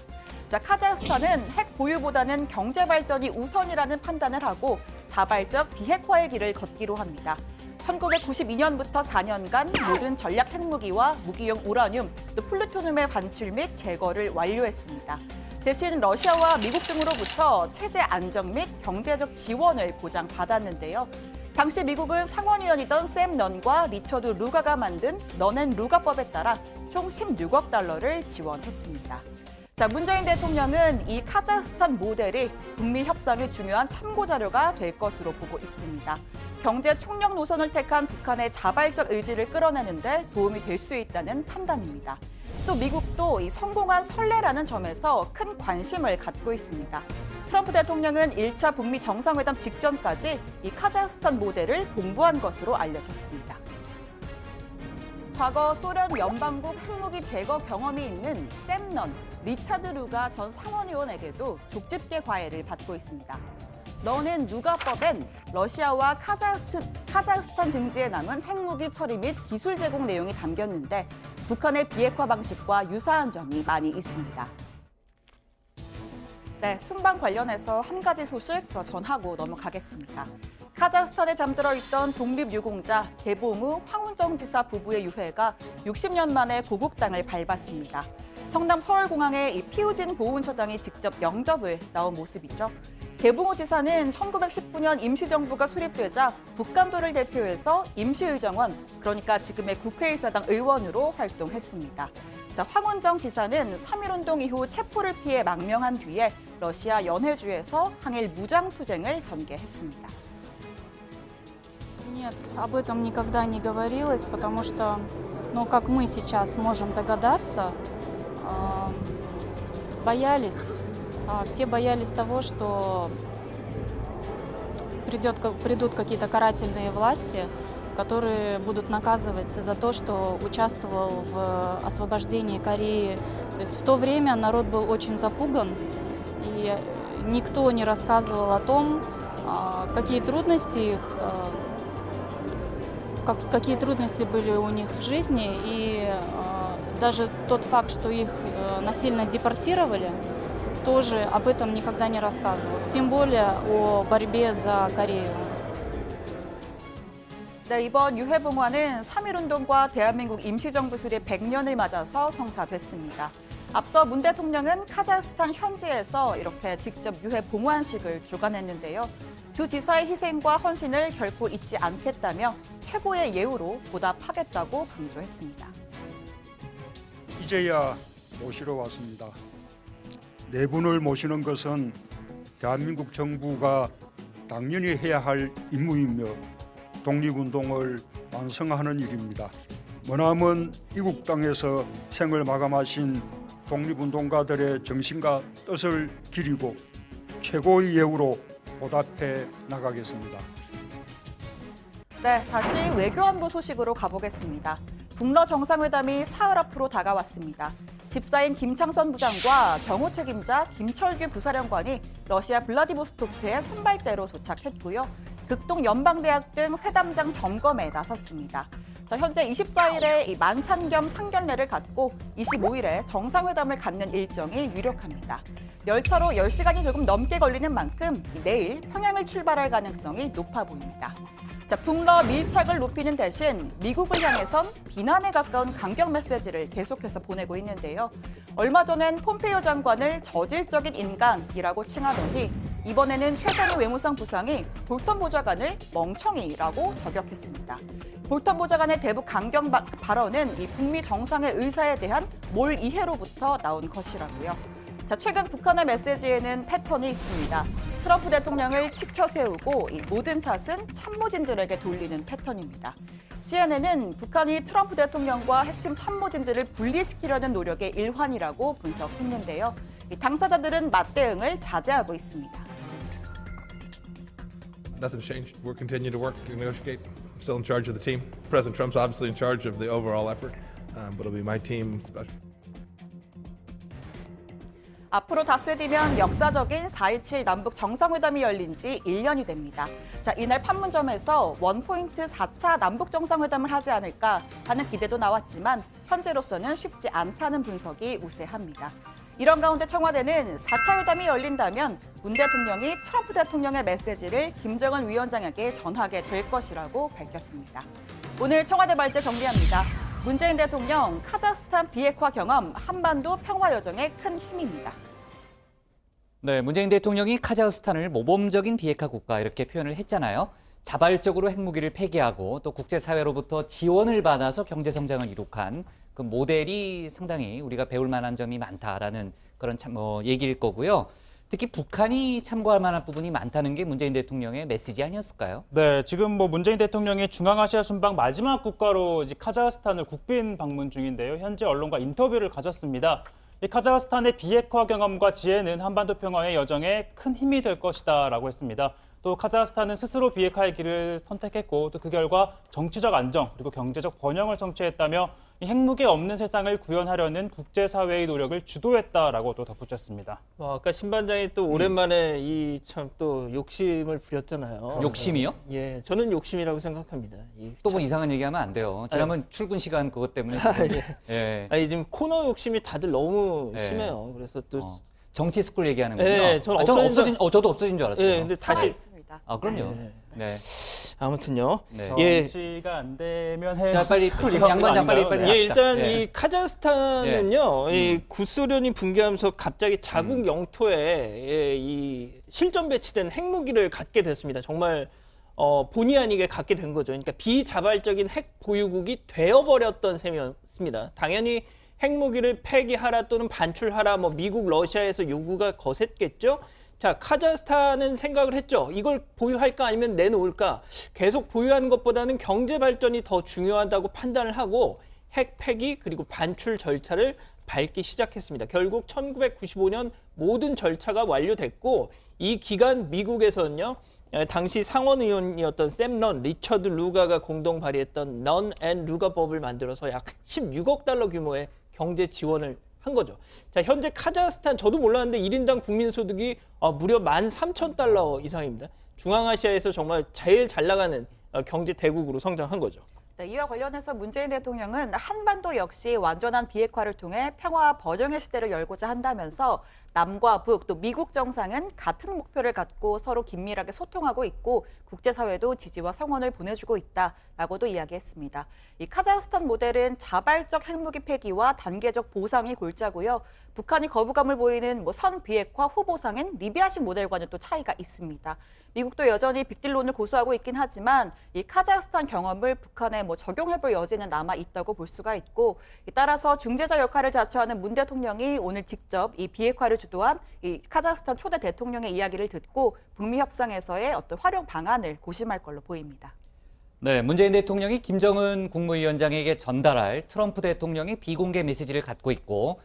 자, 카자흐스탄은 핵 보유보다는 경제 발전이 우선이라는 판단을 하고 자발적 비핵화의 길을 걷기로 합니다. 1992년부터 4년간 모든 전략 핵무기와 무기용 우라늄, 또 플루토늄의 반출 및 제거를 완료했습니다. 대신 러시아와 미국 등으로부터 체제 안정 및 경제적 지원을 보장받았는데요. 당시 미국은 상원의원이던 샘 넌과 리처드 루가가 만든 넌앤루가법에 따라 총 16억 달러를 지원했습니다. 자, 문재인 대통령은 이 카자흐스탄 모델이 북미 협상의 중요한 참고 자료가 될 것으로 보고 있습니다. 경제 총력 노선을 택한 북한의 자발적 의지를 끌어내는 데 도움이 될 수 있다는 판단입니다. 또 미국도 이 성공한 선례라는 점에서 큰 관심을 갖고 있습니다. 트럼프 대통령은 1차 북미 정상회담 직전까지 이 카자흐스탄 모델을 공부한 것으로 알려졌습니다. 과거 소련 연방국 핵무기 제거 경험이 있는 샘 넌, 리차드 루가 전 상원의원에게도 족집게 과외를 받고 있습니다. 넌은 루가법엔 러시아와 카자흐스탄 등지에 남은 핵무기 처리 및 기술 제공 내용이 담겼는데 북한의 비핵화 방식과 유사한 점이 많이 있습니다. 네, 순방 관련해서 한 가지 소식 더 전하고 넘어가겠습니다. 카자흐스탄에 잠들어 있던 독립유공자 개봉우 황운정 지사 부부의 유해가 60년 만에 고국 땅을 밟았습니다. 성남 서울공항에 이 피우진 보훈처장이 직접 영접을 나온 모습이죠. 개봉호 지사는 1919년 임시정부가 수립되자 북감도를 대표해서 임시의정원, 그러니까 지금의 국회의사당 의원으로 활동했습니다. 자, 황운정 지사는 3.1운동 이후 체포를 피해 망명한 뒤에 러시아 연해주에서 항일 무장투쟁을 전개했습니다. Нет, об этом никогда не говорилось, потому что, ну, как мы сейчас можем догадаться, боялись, все боялись того, что придут какие-то карательные власти, которые будут наказывать за то, что участвовал в освобождении Кореи. То есть в то время народ был очень запуган, и никто не рассказывал о том, какие трудности были у них в жизни, и даже тот факт, что их насильно депортировали, тоже об этом никогда не рассказывалось, тем более о борьбе за Корею. 네, 이번 유해봉화는 3.1운동과 대한민국 임시정부 수립 100년을 맞아서 성사됐습니다. 앞서 문 대통령은 카자흐스탄 현지에서 이렇게 직접 유해봉환식을 주관했는데요. 두 지사의 희생과 헌신을 결코 잊지 않겠다며 최고의 예우로 보답하겠다고 강조했습니다. 이제야 모시러 왔습니다. 네 분을 모시는 것은 대한민국 정부가 당연히 해야 할 임무이며 독립운동을 완성하는 일입니다. 머나먼 이국 땅에서 생을 마감하신 독립운동가들의 정신과 뜻을 기리고 최고의 예우로 보답해 나가겠습니다. 네, 다시 외교안보 소식으로 가보겠습니다. 북러 정상회담이 사흘 앞으로 다가왔습니다. 집사인 김창선 부장과 경호 책임자 김철규 부사령관이 러시아 블라디보스토크에 선발대로 도착했고요. 극동 연방대학 등 회담장 점검에 나섰습니다. 자, 현재 24일에 만찬 겸 상견례를 갖고 25일에 정상회담을 갖는 일정이 유력합니다. 열차로 10시간이 조금 넘게 걸리는 만큼 내일 평양을 출발할 가능성이 높아 보입니다. 자, 북러 밀착을 높이는 대신 미국을 향해선 비난에 가까운 강경 메시지를 계속해서 보내고 있는데요. 얼마 전엔 폼페이오 장관을 저질적인 인간이라고 칭하더니 이번에는 최선희 외무상 부상이 볼턴 보좌관을 멍청이라고 저격했습니다. 볼턴 보좌관의 대북 강경 발언은 이 북미 정상의 의사에 대한 몰 이해로부터 나온 것이라고요. 자, 최근 북한의 메시지에는 패턴이 있습니다. 트럼프 대통령을 치켜 세우고 이 모든 탓은 참모진들에게 돌리는 패턴입니다. CNN은 북한이 트럼프 대통령과 핵심 참모진들을 분리시키려는 노력의 일환이라고 분석했는데요. 이 당사자들은 맞대응을 자제하고 있습니다. Nothing's changed. We'll continue to work to negotiate. I'm still in charge of the team. President Trump's obviously in charge of the overall effort, but it'll be my team special. 앞으로 닷새 뒤면 역사적인 4.27 남북 정상회담이 열린 지 1년이 됩니다. 자, 이날 판문점에서 원포인트 4차 남북 정상회담을 하지 않을까 하는 기대도 나왔지만 현재로서는 쉽지 않다는 분석이 우세합니다. 이런 가운데 청와대는 4차 회담이 열린다면 문 대통령이 트럼프 대통령의 메시지를 김정은 위원장에게 전하게 될 것이라고 밝혔습니다. 오늘 청와대 발제 정리합니다. 문재인 대통령 카자흐스탄 비핵화 경험 한반도 평화 여정의 큰 힘입니다. 네, 문재인 대통령이 카자흐스탄을 모범적인 비핵화 국가 이렇게 표현을 했잖아요. 자발적으로 핵무기를 폐기하고 또 국제사회로부터 지원을 받아서 경제성장을 이룩한 그 모델이 상당히 우리가 배울 만한 점이 많다라는 그런 얘기일 거고요. 특히 북한이 참고할 만한 부분이 많다는 게 문재인 대통령의 메시지 아니었을까요? 네, 지금 문재인 대통령이 중앙아시아 순방 마지막 국가로 이제 카자흐스탄을 국빈 방문 중인데요. 현재 언론과 인터뷰를 가졌습니다. 이 카자흐스탄의 비핵화 경험과 지혜는 한반도 평화의 여정에 큰 힘이 될 것이다라고 했습니다. 또 카자흐스탄은 스스로 비핵화의 길을 선택했고 또 그 결과 정치적 안정 그리고 경제적 번영을 성취했다며 이 핵무기 없는 세상을 구현하려는 국제사회의 노력을 주도했다라고 또 덧붙였습니다. 아까 신반장이 또 오랜만에 이 참 또 욕심을 부렸잖아요. 욕심이요? 예, 저는 욕심이라고 생각합니다. 또 뭐 이상한 얘기하면 안 돼요. 지난번 출근 시간 그것 때문에 지금. 예. 아니 지금 코너 욕심이 다들 너무 예. 심해요. 그래서 또 정치 스쿨 얘기하는 거군요. 예, 저는 저도 없어진 줄 알았어요. 예, 근데 다시 있습니다. 아, 그럼요. 네. 아무튼요. 네. 예. 정치가 안 되면 해. 자, 빨리 양반장 빨리 예, 합시다. 일단 예. 이 카자흐스탄은요, 이 구소련이 붕괴하면서 갑자기 자국 영토에 예, 이 실전 배치된 핵무기를 갖게 됐습니다. 정말 본의 아니게 갖게 된 거죠. 그러니까 비자발적인 핵 보유국이 되어버렸던 셈이었습니다. 당연히 핵무기를 폐기하라 또는 반출하라, 뭐 미국, 러시아에서 요구가 거셌겠죠. 자, 카자흐스탄은 생각을 했죠. 이걸 보유할까 아니면 내놓을까? 계속 보유하는 것보다는 경제 발전이 더 중요하다고 판단을 하고 핵 폐기 그리고 반출 절차를 밟기 시작했습니다. 결국 1995년 모든 절차가 완료됐고 이 기간 미국에서는요. 당시 상원의원이었던 샘 넌, 리처드 루가가 공동 발의했던 넌 앤 루가법을 만들어서 약 16억 달러 규모의 경제 지원을 한 거죠. 자, 현재 카자흐스탄 저도 몰랐는데 1인당 국민소득이 무려 13,000달러 이상입니다. 중앙아시아에서 정말 제일 잘 나가는 경제 대국으로 성장한 거죠. 네, 이와 관련해서 문재인 대통령은 한반도 역시 완전한 비핵화를 통해 평화와 번영의 시대를 열고자 한다면서 남과 북 또 미국 정상은 같은 목표를 갖고 서로 긴밀하게 소통하고 있고 국제사회도 지지와 성원을 보내주고 있다라고도 이야기했습니다. 이 카자흐스탄 모델은 자발적 핵무기 폐기와 단계적 보상이 골자고요. 북한이 거부감을 보이는 선 비핵화 후보상인 리비아식 모델과는 또 차이가 있습니다. 미국도 여전히 빅딜론을 고수하고 있긴 하지만 이 카자흐스탄 경험을 북한에 적용해볼 여지는 남아 있다고 볼 수가 있고 따라서 중재자 역할을 자처하는 문 대통령이 오늘 직접 이 비핵화를 주도한 이 카자흐스탄 초대 대통령의 이야기를 듣고 북미 협상에서의 어떤 활용 방안을 고심할 걸로 보입니다. 네, 문재인 대통령이 김정은 국무위원장에게 전달할 트럼프 대통령의 비공개 메시지를 갖고 있고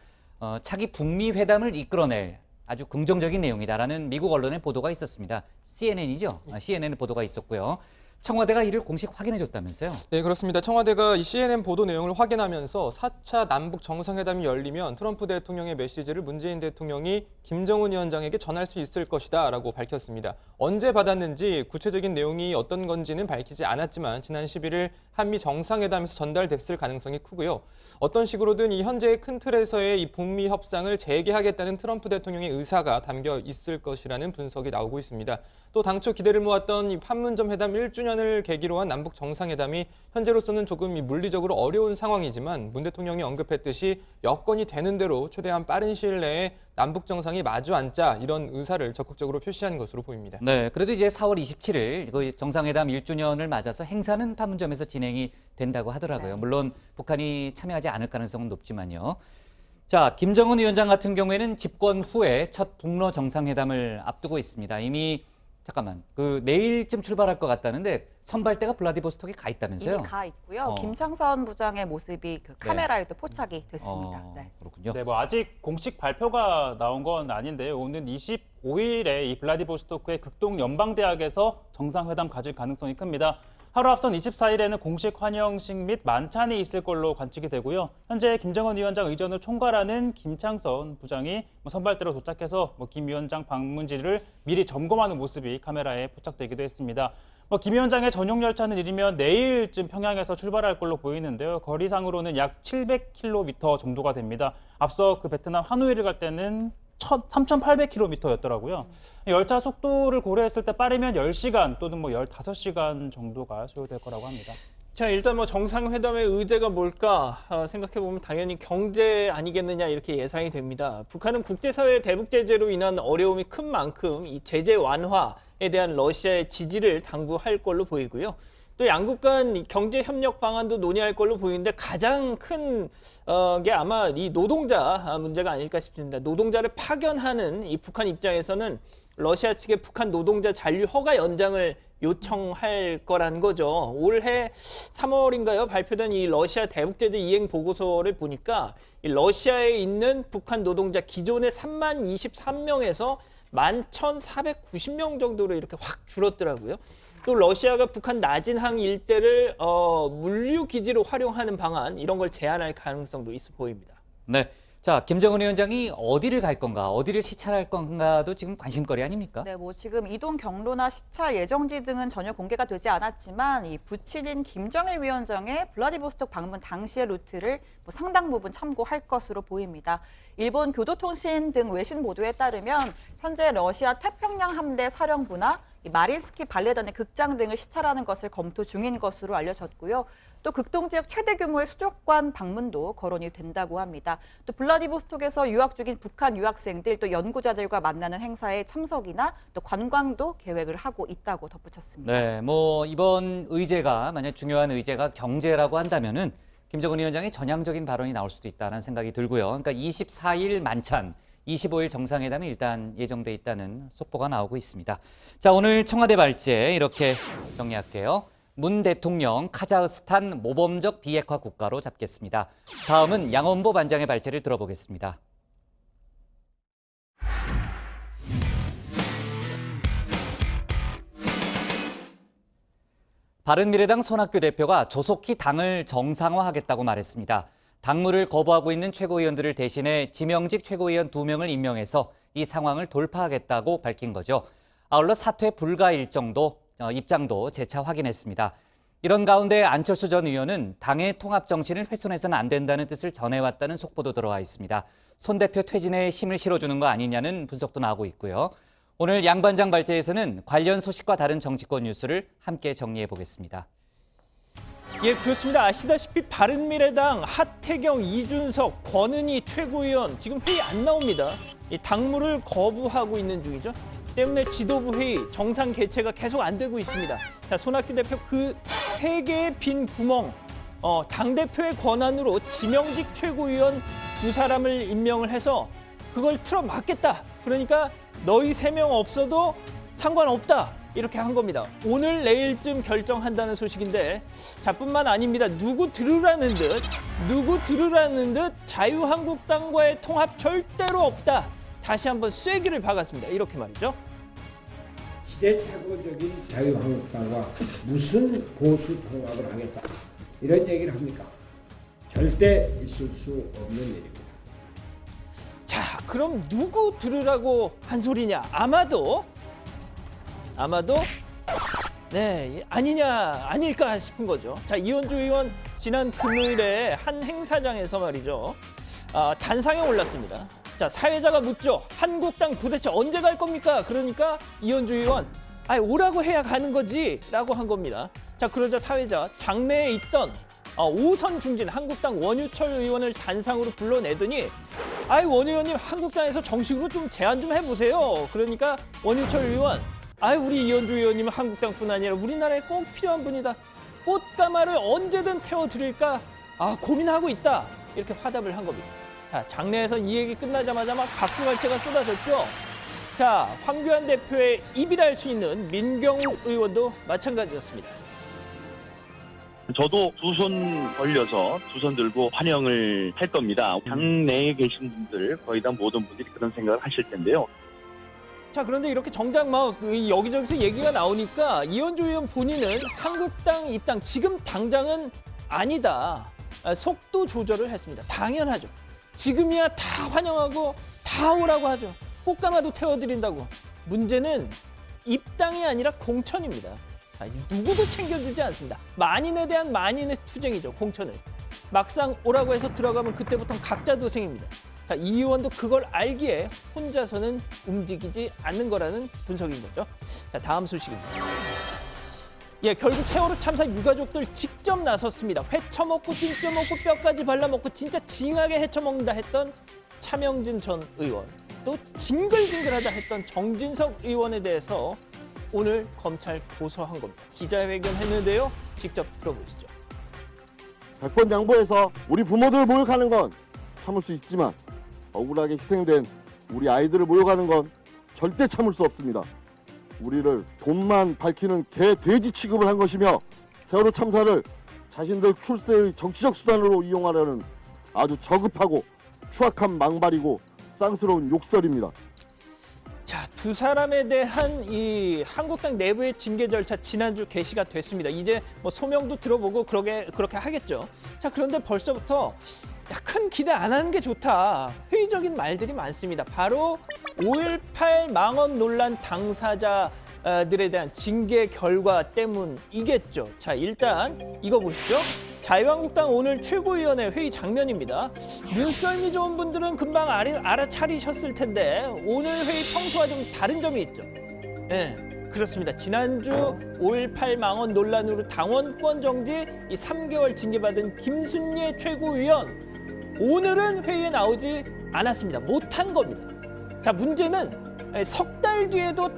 차기 북미 회담을 이끌어낼 아주 긍정적인 내용이다라는 미국 언론의 보도가 있었습니다. CNN이죠? CNN의 보도가 있었고요. 청와대가 이를 공식 확인해줬다면서요? 네, 그렇습니다. 청와대가 이 CNN 보도 내용을 확인하면서 4차 남북 정상회담이 열리면 트럼프 대통령의 메시지를 문재인 대통령이 김정은 위원장에게 전할 수 있을 것이다 라고 밝혔습니다. 언제 받았는지 구체적인 내용이 어떤 건지는 밝히지 않았지만 지난 11일 한미 정상회담에서 전달됐을 가능성이 크고요. 어떤 식으로든 이 현재의 큰 틀에서의 이 북미 협상을 재개하겠다는 트럼프 대통령의 의사가 담겨 있을 것이라는 분석이 나오고 있습니다. 또 당초 기대를 모았던 이 판문점 회담 1주년을 계기로 한 남북 정상회담이 현재로서는 조금 물리적으로 어려운 상황이지만 문 대통령이 언급했듯이 여건이 되는 대로 최대한 빠른 시일 내에 남북 정상이 마주 앉자 이런 의사를 적극적으로 표시한 것으로 보입니다. 네, 그래도 이제 4월 27일 정상회담 1주년을 맞아서 행사는 판문점에서 진행이 된다고 하더라고요. 물론 북한이 참여하지 않을 가능성은 높지만요. 자, 김정은 위원장 같은 경우에는 집권 후에 첫 북러 정상회담을 앞두고 있습니다. 이미 내일쯤 출발할 것 같다는데 선발대가 블라디보스톡에 가 있다면서요? 이미 가 있고요. 김창선 부장의 모습이 카메라에도 포착이 됐습니다. 네. 그렇군요. 네, 아직 공식 발표가 나온 건 아닌데요. 오는 25일에 이 블라디보스토크의 극동 연방대학에서 정상회담 가질 가능성이 큽니다. 하루 앞선 24일에는 공식 환영식 및 만찬이 있을 걸로 관측이 되고요. 현재 김정은 위원장 의전을 총괄하는 김창선 부장이 선발대로 도착해서 김 위원장 방문지를 미리 점검하는 모습이 카메라에 포착되기도 했습니다. 김 위원장의 전용 열차는 이르면 내일쯤 평양에서 출발할 걸로 보이는데요. 거리상으로는 약 700km 정도가 됩니다. 앞서 베트남 하노이를 갈 때는 3,800km였더라고요. 열차 속도를 고려했을 때 빠르면 10시간 또는 15시간 정도가 소요될 거라고 합니다. 자, 일단 정상회담의 의제가 뭘까 생각해보면 당연히 경제 아니겠느냐 이렇게 예상이 됩니다. 북한은 국제사회의 대북 제재로 인한 어려움이 큰 만큼 이 제재 완화에 대한 러시아의 지지를 당부할 걸로 보이고요. 또 양국 간 경제 협력 방안도 논의할 걸로 보이는데 가장 큰 게 아마 이 노동자 문제가 아닐까 싶습니다. 노동자를 파견하는 이 북한 입장에서는 러시아 측의 북한 노동자 잔류 허가 연장을 요청할 거란 거죠. 올해 3월인가요? 발표된 이 러시아 대북 제재 이행 보고서를 보니까 이 러시아에 있는 북한 노동자 기존의 30,023명에서 11,490명 정도로 이렇게 확 줄었더라고요. 또 러시아가 북한 나진항 일대를 물류 기지로 활용하는 방안 이런 걸 제안할 가능성도 있어 보입니다. 네. 자, 김정은 위원장이 어디를 갈 건가, 어디를 시찰할 건가도 지금 관심거리 아닙니까? 네, 지금 이동 경로나 시찰 예정지 등은 전혀 공개가 되지 않았지만 이 부친인 김정일 위원장의 블라디보스톡 방문 당시의 루트를 상당 부분 참고할 것으로 보입니다. 일본 교도통신 등 외신 보도에 따르면 현재 러시아 태평양 함대 사령부나 이 마린스키 발레단의 극장 등을 시찰하는 것을 검토 중인 것으로 알려졌고요. 또 극동 지역 최대 규모의 수족관 방문도 거론이 된다고 합니다. 또 블라디보스톡에서 유학 중인 북한 유학생들 또 연구자들과 만나는 행사에 참석이나 또 관광도 계획을 하고 있다고 덧붙였습니다. 네, 이번 의제가 만약 중요한 의제가 경제라고 한다면은 김정은 위원장의 전향적인 발언이 나올 수도 있다는 생각이 들고요. 그러니까 24일 만찬, 25일 정상회담이 일단 예정돼 있다는 속보가 나오고 있습니다. 자, 오늘 청와대 발제 이렇게 정리할게요. 문 대통령 카자흐스탄 모범적 비핵화 국가로 잡겠습니다. 다음은 양원보 반장의 발제를 들어보겠습니다. 바른미래당 손학규 대표가 조속히 당을 정상화하겠다고 말했습니다. 당무를 거부하고 있는 최고위원들을 대신해 지명직 최고위원 2명을 임명해서 이 상황을 돌파하겠다고 밝힌 거죠. 아울러 사퇴 불가 입장도 재차 확인했습니다. 이런 가운데 안철수 전 의원은 당의 통합 정신을 훼손해서는 안 된다는 뜻을 전해왔다는 속보도 들어와 있습니다. 손 대표 퇴진에 힘을 실어주는 거 아니냐는 분석도 나오고 있고요. 오늘 양 반장 발제에서는 관련 소식과 다른 정치권 뉴스를 함께 정리해 보겠습니다. 예, 그렇습니다. 아시다시피 바른미래당 하태경, 이준석, 권은희 최고위원 지금 회의 안 나옵니다. 이 당무를 거부하고 있는 중이죠. 때문에 지도부 회의 정상 개최가 계속 안 되고 있습니다. 자, 손학규 대표 그 3개의 빈 구멍, 당대표의 권한으로 지명직 최고위원 2사람을 임명을 해서 그걸 틀어막겠다. 그러니까 너희 3명 없어도 상관없다. 이렇게 한 겁니다. 오늘 내일쯤 결정한다는 소식인데 자, 뿐만 아닙니다. 누구 들으라는 듯 자유한국당과의 통합 절대로 없다. 다시 한번 쐐기를 박았습니다. 이렇게 말이죠. 시대착오적인 자유한국당과 무슨 보수 통합을 하겠다. 이런 얘기를 합니까? 절대 있을 수 없는 일입니다. 자, 그럼 누구 들으라고 한 소리냐? 아마도 네, 아닐까 싶은 거죠. 자, 이현주 의원 지난 금요일에 한 행사장에서 말이죠. 단상에 올랐습니다. 자, 사회자가 묻죠. 한국당 도대체 언제 갈 겁니까? 그러니까 이현주 의원, 오라고 해야 가는 거지 라고 한 겁니다. 자, 그러자 사회자 장내에 있던 오선 중진 한국당 원유철 의원을 단상으로 불러내더니 원 의원님 한국당에서 정식으로 좀 제안 좀 해보세요. 그러니까 원유철 의원, 우리 이현주 의원님은 한국당뿐 아니라 우리나라에 꼭 필요한 분이다. 꽃가마를 언제든 태워드릴까 고민하고 있다. 이렇게 화답을 한 겁니다. 자, 장내에서 이 얘기 끝나자마자 막 박수갈채가 쏟아졌죠. 자, 황교안 대표의 입이랄 수 있는 민경욱 의원도 마찬가지였습니다. 저도 두 손 벌려서 두 손 들고 환영을 할 겁니다. 당내에 계신 분들 거의 다 모든 분들이 그런 생각을 하실 텐데요. 자, 그런데 이렇게 정작 막 여기저기서 얘기가 나오니까 이현주 의원 본인은 한국당 입당 지금 당장은 아니다. 속도 조절을 했습니다. 당연하죠. 지금이야 다 환영하고 다 오라고 하죠. 꽃가마도 태워드린다고. 문제는 입당이 아니라 공천입니다. 누구도 챙겨주지 않습니다. 만인에 대한 만인의 투쟁이죠. 공천을. 막상 오라고 해서 들어가면 그때부터는 각자 도생입니다. 자, 이 의원도 그걸 알기에 혼자서는 움직이지 않는 거라는 분석인 거죠. 자, 다음 소식입니다. 예, 결국 세월호 참사 유가족들 직접 나섰습니다. 회쳐먹고 띵쪄먹고 뼈까지 발라먹고 진짜 징하게 헤쳐먹는다 했던 차명진 전 의원, 또 징글징글하다 했던 정진석 의원에 대해서 오늘 검찰 고소한 겁니다. 기자회견 했는데요. 직접 들어보시죠. 백번 양보해서 우리 부모들 모욕하는 건 참을 수 있지만 억울하게 희생된 우리 아이들을 모욕하는 건 절대 참을 수 없습니다. 우리를 돈만 밝히는 개, 돼지 취급을 한 것이며 세월호 참사를 자신들 출세의 정치적 수단으로 이용하려는 아주 저급하고 추악한 망발이고 쌍스러운 욕설입니다. 자, 두 사람에 대한 이 한국당 내부의 징계 절차 지난주 개시가 됐습니다. 이제 뭐 소명도 들어보고 그렇게 하겠죠. 자, 그런데 벌써부터 큰 기대 안 하는 게 좋다. 회의적인 말들이 많습니다. 바로 5.18 망언 논란 당사자들에 대한 징계 결과 때문이겠죠. 자, 일단 이거 보시죠. 자유한국당 오늘 최고위원회 회의 장면입니다. 눈썰미 좋은 분들은 금방 알아차리셨을 텐데 오늘 회의 평소와 좀 다른 점이 있죠. 네, 그렇습니다. 지난주 5.18 망언 논란으로 당원권 정지 3개월 징계받은 김순례 최고위원, 오늘은 회의에 나오지 않았습니다. 못한 겁니다. 자, 문제는 석 달 뒤에도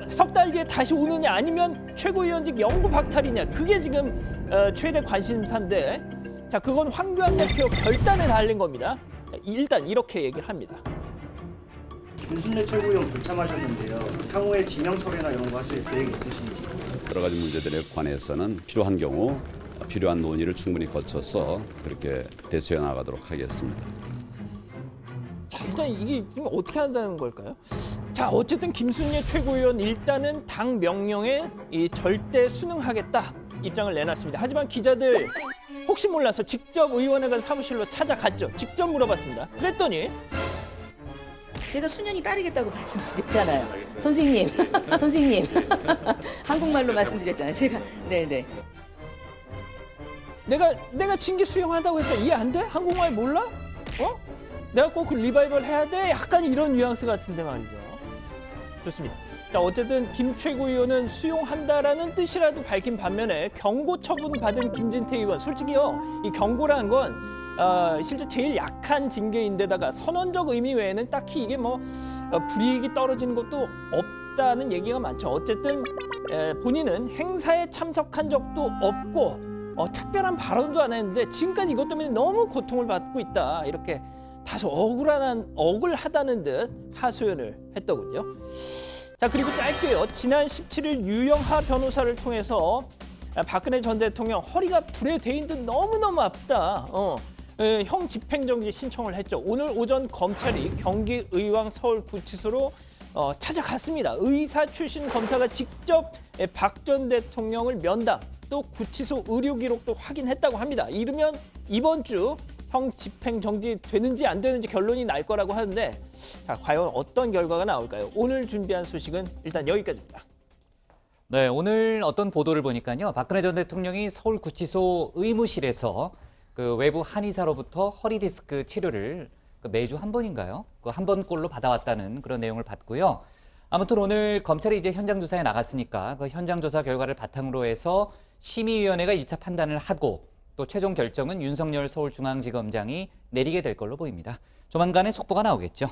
석 달 뒤에 다시 오느냐, 아니면 최고위원직 영구 박탈이냐, 그게 지금 최대 관심사인데, 자, 그건 황교안 대표 결단에 달린 겁니다. 자, 일단 이렇게 얘기를 합니다. 김순례 최고위원 불참하셨는데요. 향후에 지명 처리나 이런 거 하실 계획 있으신지? 여러 가지 문제들에 관해서는 필요한 경우 필요한 논의를 충분히 거쳐서 그렇게 대처해 나가도록 하겠습니다. 자, 일단 이게 지금 어떻게 한다는 걸까요? 자, 어쨌든 김순례 최고위원 일단은 당 명령에 절대 순응하겠다 입장을 내놨습니다. 하지만 기자들 혹시 몰라서 직접 의원회관 사무실로 찾아갔죠. 직접 물어봤습니다. 그랬더니 제가 수년이 따르겠다고 말씀드렸잖아요. 선생님, 선생님. 한국말로 말씀드렸잖아요. 제가, 네네. 내가 징계 수용한다고 했다. 이해 안 돼? 한국말 몰라? 내가 꼭 그 리바이벌 해야 돼? 약간 이런 뉘앙스 같은데 말이죠. 좋습니다. 자, 어쨌든 김 최고위원은 수용한다라는 뜻이라도 밝힌 반면에 경고 처분 받은 김진태 의원, 솔직히요, 이 경고라는 건 실제 제일 약한 징계인데다가 선언적 의미 외에는 딱히 이게 불이익이 떨어지는 것도 없다는 얘기가 많죠. 어쨌든 본인은 행사에 참석한 적도 없고 특별한 발언도 안 했는데 지금까지 이것 때문에 너무 고통을 받고 있다, 이렇게 다소 억울하다는 듯 하소연을 했더군요. 자, 그리고 짧게요. 지난 17일 유영하 변호사를 통해서 박근혜 전 대통령 허리가 불에 데인 듯 너무너무 아프다, 형 집행정지 신청을 했죠. 오늘 오전 검찰이 경기의왕 서울구치소로 찾아갔습니다. 의사 출신 검사가 직접 박 전 대통령을 면담, 또 구치소 의료 기록도 확인했다고 합니다. 이르면 이번 주 형 집행정지 되는지 안 되는지 결론이 날 거라고 하는데, 자, 과연 어떤 결과가 나올까요? 오늘 준비한 소식은 일단 여기까지입니다. 네, 오늘 어떤 보도를 보니까요. 박근혜 전 대통령이 서울구치소 의무실에서 그 외부 한의사로부터 허리 디스크 치료를 매주 한 번인가요? 그 한 번꼴로 받아왔다는 그런 내용을 봤고요. 아무튼 오늘 검찰이 이제 현장 조사에 나갔으니까 그 현장 조사 결과를 바탕으로 해서 심의위원회가 1차 판단을 하고 또 최종 결정은 윤석열 서울중앙지검장이 내리게 될 걸로 보입니다. 조만간에 속보가 나오겠죠.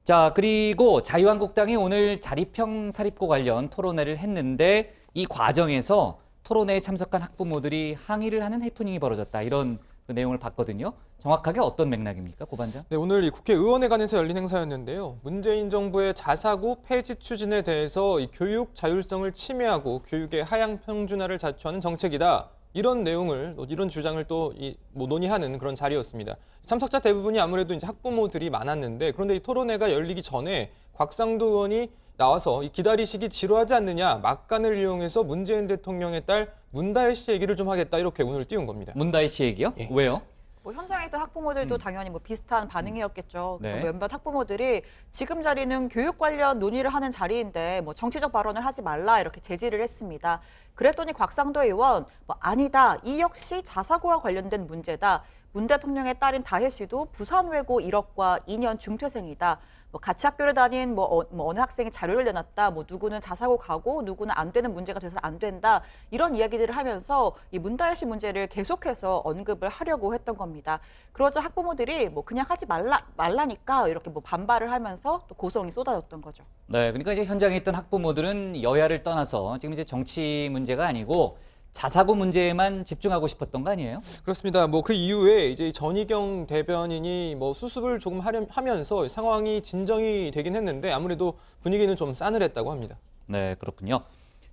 자, 그리고 자유한국당이 오늘 자립형 사립고 관련 토론회를 했는데 이 과정에서 토론회에 참석한 학부모들이 항의를 하는 해프닝이 벌어졌다, 이런 그 내용을 봤거든요. 정확하게 어떤 맥락입니까, 고반장? 네, 오늘 이 국회의원회관에서 열린 행사였는데요. 문재인 정부의 자사고 폐지 추진에 대해서 이 교육 자율성을 침해하고 교육의 하향 평준화를 자초하는 정책이다, 이런 내용을, 이런 주장을 또 논의하는 그런 자리였습니다. 참석자 대부분이 아무래도 이제 학부모들이 많았는데, 그런데 이 토론회가 열리기 전에 곽상도 의원이 나와서 기다리시기 지루하지 않느냐, 막간을 이용해서 문재인 대통령의 딸 문다혜 씨 얘기를 좀 하겠다, 이렇게 운을 띄운 겁니다. 문다혜 씨 얘기요? 예. 왜요? 현장에 있던 학부모들도 당연히 비슷한 반응이었겠죠. 네. 몇몇 학부모들이 지금 자리는 교육 관련 논의를 하는 자리인데 정치적 발언을 하지 말라, 이렇게 제지를 했습니다. 그랬더니 곽상도 의원 아니다, 이 역시 자사고와 관련된 문제다. 문 대통령의 딸인 다혜 씨도 부산외고 1억과 2년 중퇴생이다. 같이 학교를 다닌 어느 학생이 자료를 내놨다. 누구는 자사고 가고 누구는 안 되는 문제가 돼서 안 된다. 이런 이야기들을 하면서 이 문다혜 씨 문제를 계속해서 언급을 하려고 했던 겁니다. 그러자 학부모들이 그냥 하지 말라니까 이렇게 반발을 하면서 또 고성이 쏟아졌던 거죠. 네, 그러니까 이제 현장에 있던 학부모들은 여야를 떠나서 지금 이제 정치 문제가 아니고 자사고 문제에만 집중하고 싶었던 거 아니에요? 그렇습니다. 그 이후에 이제 전희경 대변인이 수습을 조금 하면서 상황이 진정이 되긴 했는데 아무래도 분위기는 좀 싸늘했다고 합니다. 네, 그렇군요.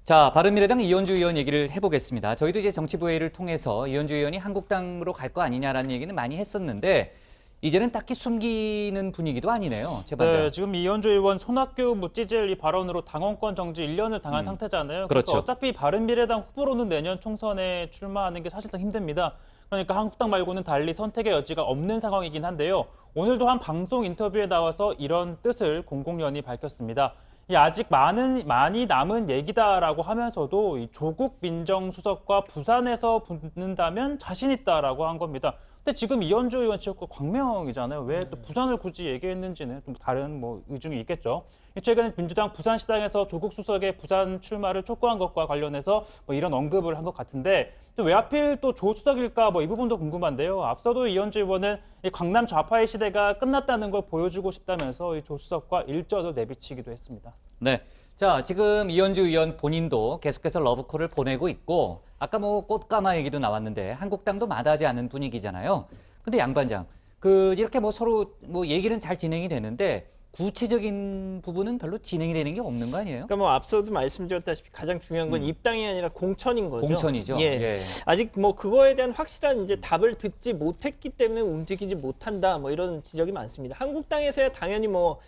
자, 바른미래당 이현주 의원 얘기를 해보겠습니다. 저희도 이제 정치부회의를 통해서 이현주 의원이 한국당으로 갈 거 아니냐라는 얘기는 많이 했었는데 이제는 딱히 숨기는 분위기도 아니네요. 재반장. 네, 지금 이현주 의원 손학규 무찌질 이 발언으로 당원권 정지 1년을 당한 상태잖아요. 그래서 그렇죠. 어차피 바른미래당 후보로는 내년 총선에 출마하는 게 사실상 힘듭니다. 그러니까 한국당 말고는 달리 선택의 여지가 없는 상황이긴 한데요. 오늘도 한 방송 인터뷰에 나와서 이런 뜻을 공공연히 밝혔습니다. 아직 많이 남은 얘기다라고 하면서도 이 조국 민정수석과 부산에서 붙는다면 자신 있다라고 한 겁니다. 근데 지금 이현주 의원 지역구 광명이잖아요. 왜 또 부산을 굳이 얘기했는지는 좀 다른 뭐 의중이 있겠죠. 최근 민주당 부산시당에서 조국 수석의 부산 출마를 촉구한 것과 관련해서 뭐 이런 언급을 한 것 같은데 왜 하필 또 조 수석일까 뭐 이 부분도 궁금한데요. 앞서도 이현주 의원은 이 강남 좌파의 시대가 끝났다는 걸 보여주고 싶다면서 이 조 수석과 일조도 내비치기도 했습니다. 네. 자, 지금 이현주 의원 본인도 계속해서 러브콜을 보내고 있고 아까 뭐 꽃가마 얘기도 나왔는데 한국당도 마다하지 않는 분위기잖아요. 근데 양 반장, 이렇게 뭐 서로 뭐 얘기는 잘 진행이 되는데 구체적인 부분은 별로 진행이 되는 게 없는 거 아니에요? 그러니까 뭐 앞서도 말씀드렸다시피 가장 중요한 건 입당이 아니라 공천인 거죠. 공천이죠. 예. 예. 아직 뭐 그거에 대한 확실한 이제 답을 듣지 못했기 때문에 움직이지 못한다. 뭐 이런 지적이 많습니다. 한국당에서야 당연히 뭐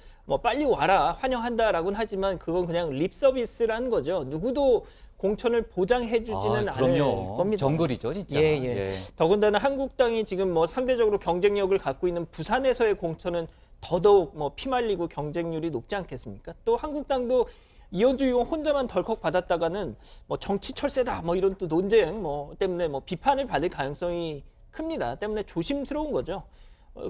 빨리 와라 환영한다라고는 하지만 그건 그냥 립 서비스라는 거죠. 누구도 공천을 보장해주지는 않을 겁니다. 정글이죠, 진짜. 예. 예. 더군다나 한국당이 지금 뭐 상대적으로 경쟁력을 갖고 있는 부산에서의 공천은 더더욱 뭐 피말리고 경쟁률이 높지 않겠습니까? 또 한국당도 이현주 의원 혼자만 덜컥 받았다가는 뭐 정치 철새다 뭐 이런 또 논쟁 뭐 때문에 뭐 비판을 받을 가능성이 큽니다. 때문에 조심스러운 거죠.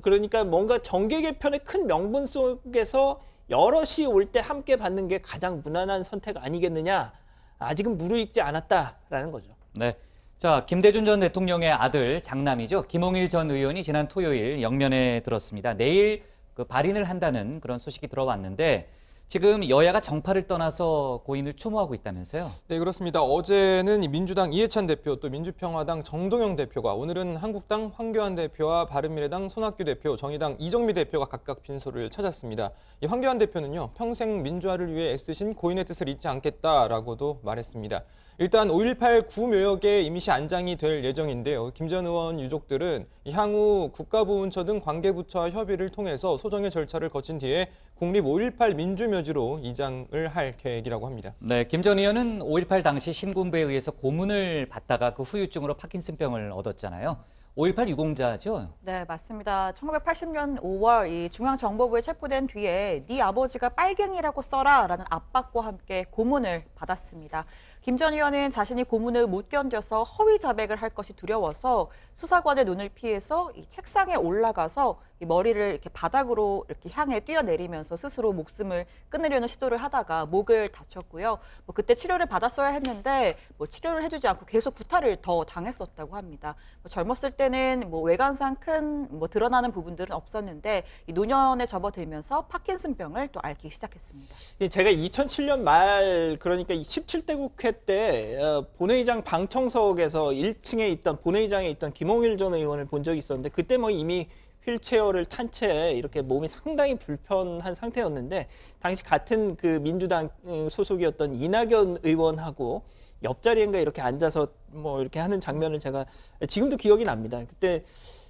그러니까 뭔가 정계 개편의 큰 명분 속에서 여럿이 올 때 함께 받는 게 가장 무난한 선택 아니겠느냐. 아직은 무르익지 않았다라는 거죠. 네. 자, 김대중 전 대통령의 아들 장남이죠. 김홍일 전 의원이 지난 토요일 영면에 들었습니다. 내일 발인을 한다는 그런 소식이 들어왔는데 지금 여야가 정파를 떠나서 고인을 추모하고 있다면서요? 네, 그렇습니다. 어제는 민주당 이해찬 대표, 또 민주평화당 정동영 대표가, 오늘은 한국당 황교안 대표와 바른미래당 손학규 대표, 정의당 이정미 대표가 각각 빈소를 찾았습니다. 이 황교안 대표는요, 평생 민주화를 위해 애쓰신 고인의 뜻을 잊지 않겠다라고도 말했습니다. 일단 5.18 구묘역에 임시 안장이 될 예정인데요. 김 전 의원 유족들은 향후 국가보훈처 등 관계부처와 협의를 통해서 소정의 절차를 거친 뒤에 국립 5.18 민주묘지로 이장을 할 계획이라고 합니다. 네, 김 전 의원은 5.18 당시 신군부에 의해서 고문을 받다가 그 후유증으로 파킨슨병을 얻었잖아요. 5.18 유공자죠? 네, 맞습니다. 1980년 5월 이 중앙정보부에 체포된 뒤에 네 아버지가 빨갱이라고 써라라는 압박과 함께 고문을 받았습니다. 김 전 의원은 자신이 고문을 못 견뎌서 허위 자백을 할 것이 두려워서 수사관의 눈을 피해서 이 책상에 올라가서 이 머리를 이렇게 바닥으로 이렇게 향해 뛰어내리면서 스스로 목숨을 끊으려는 시도를 하다가 목을 다쳤고요. 뭐 그때 치료를 받았어야 했는데 뭐 치료를 해주지 않고 계속 구타를 더 당했었다고 합니다. 뭐 젊었을 때는 뭐 외관상 큰 뭐 드러나는 부분들은 없었는데 이 노년에 접어들면서 파킨슨병을 또 앓기 시작했습니다. 제가 2007년 말 그러니까 17대 국회 때 본회의장 방청석에서 1층에 있던 본회의장에 있던 김홍일 전 의원을 본 적이 있었는데 그때 뭐 이미 휠체어를 탄 채 이렇게 몸이 상당히 불편한 상태였는데 당시 같은 그 민주당 소속이었던 이낙연 의원하고 옆자리인가 이렇게 앉아서 뭐 이렇게 하는 장면을 제가 지금도 기억이 납니다. 그때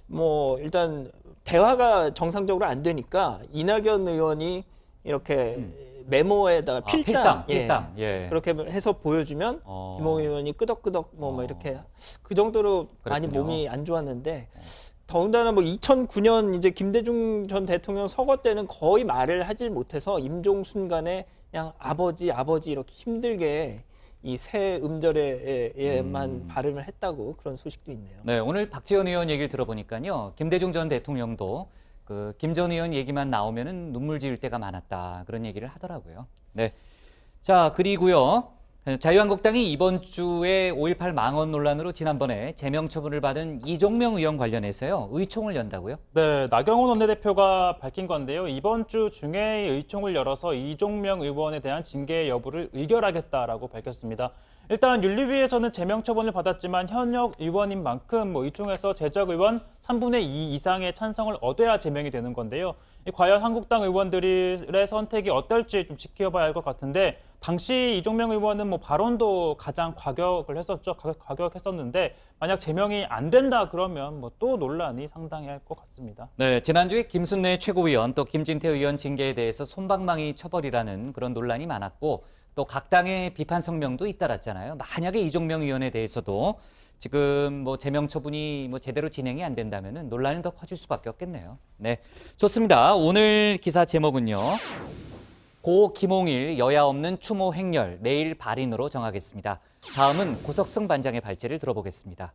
뭐 일단 대화가 정상적으로 안 되니까 이낙연 의원이 이렇게 메모에다가 필당, 예. 그렇게 해서 보여주면 김홍일 의원이 끄덕끄덕 뭐 이렇게 그 정도로 많이 몸이 안 좋았는데 더군다나 뭐 2009년 이제 김대중 전 대통령 서거 때는 거의 말을 하질 못해서 임종 순간에 그냥 아버지 이렇게 힘들게 이 새 음절에만 발음을 했다고 그런 소식도 있네요. 네, 오늘 박지원 의원 얘기를 들어보니까요. 김대중 전 대통령도 김 전 의원 얘기만 나오면은 눈물 지을 때가 많았다. 그런 얘기를 하더라고요. 네. 자, 그리고요. 자유한국당이 이번 주에 5.18 망언 논란으로 지난번에 제명 처분을 받은 이종명 의원 관련해서요. 의총을 연다고요? 네, 나경원 원내대표가 밝힌 건데요. 이번 주 중에 의총을 열어서 이종명 의원에 대한 징계 여부를 의결하겠다라고 밝혔습니다. 일단 윤리위에서는 제명 처분을 받았지만 현역 의원인 만큼 의총에서 재적 의원 3분의 2 이상의 찬성을 얻어야 제명이 되는 건데요. 과연 한국당 의원들의 선택이 어떨지 좀 지켜봐야 할 것 같은데 당시 이종명 의원은 발언도 가장 과격했었는데 만약 제명이 안 된다 그러면 또 논란이 상당할 것 같습니다. 네, 지난주에 김순례 최고위원 또 김진태 의원 징계에 대해서 솜방망이 처벌이라는 그런 논란이 많았고 또 각 당의 비판 성명도 잇따랐잖아요. 만약에 이종명 의원에 대해서도 지금 제명 처분이 제대로 진행이 안 된다면은 논란이 더 커질 수밖에 없겠네요. 네, 좋습니다. 오늘 기사 제목은요. 고 김홍일 여야 없는 추모 행렬 내일 발인으로 정하겠습니다. 다음은 고석승 반장의 발제를 들어보겠습니다.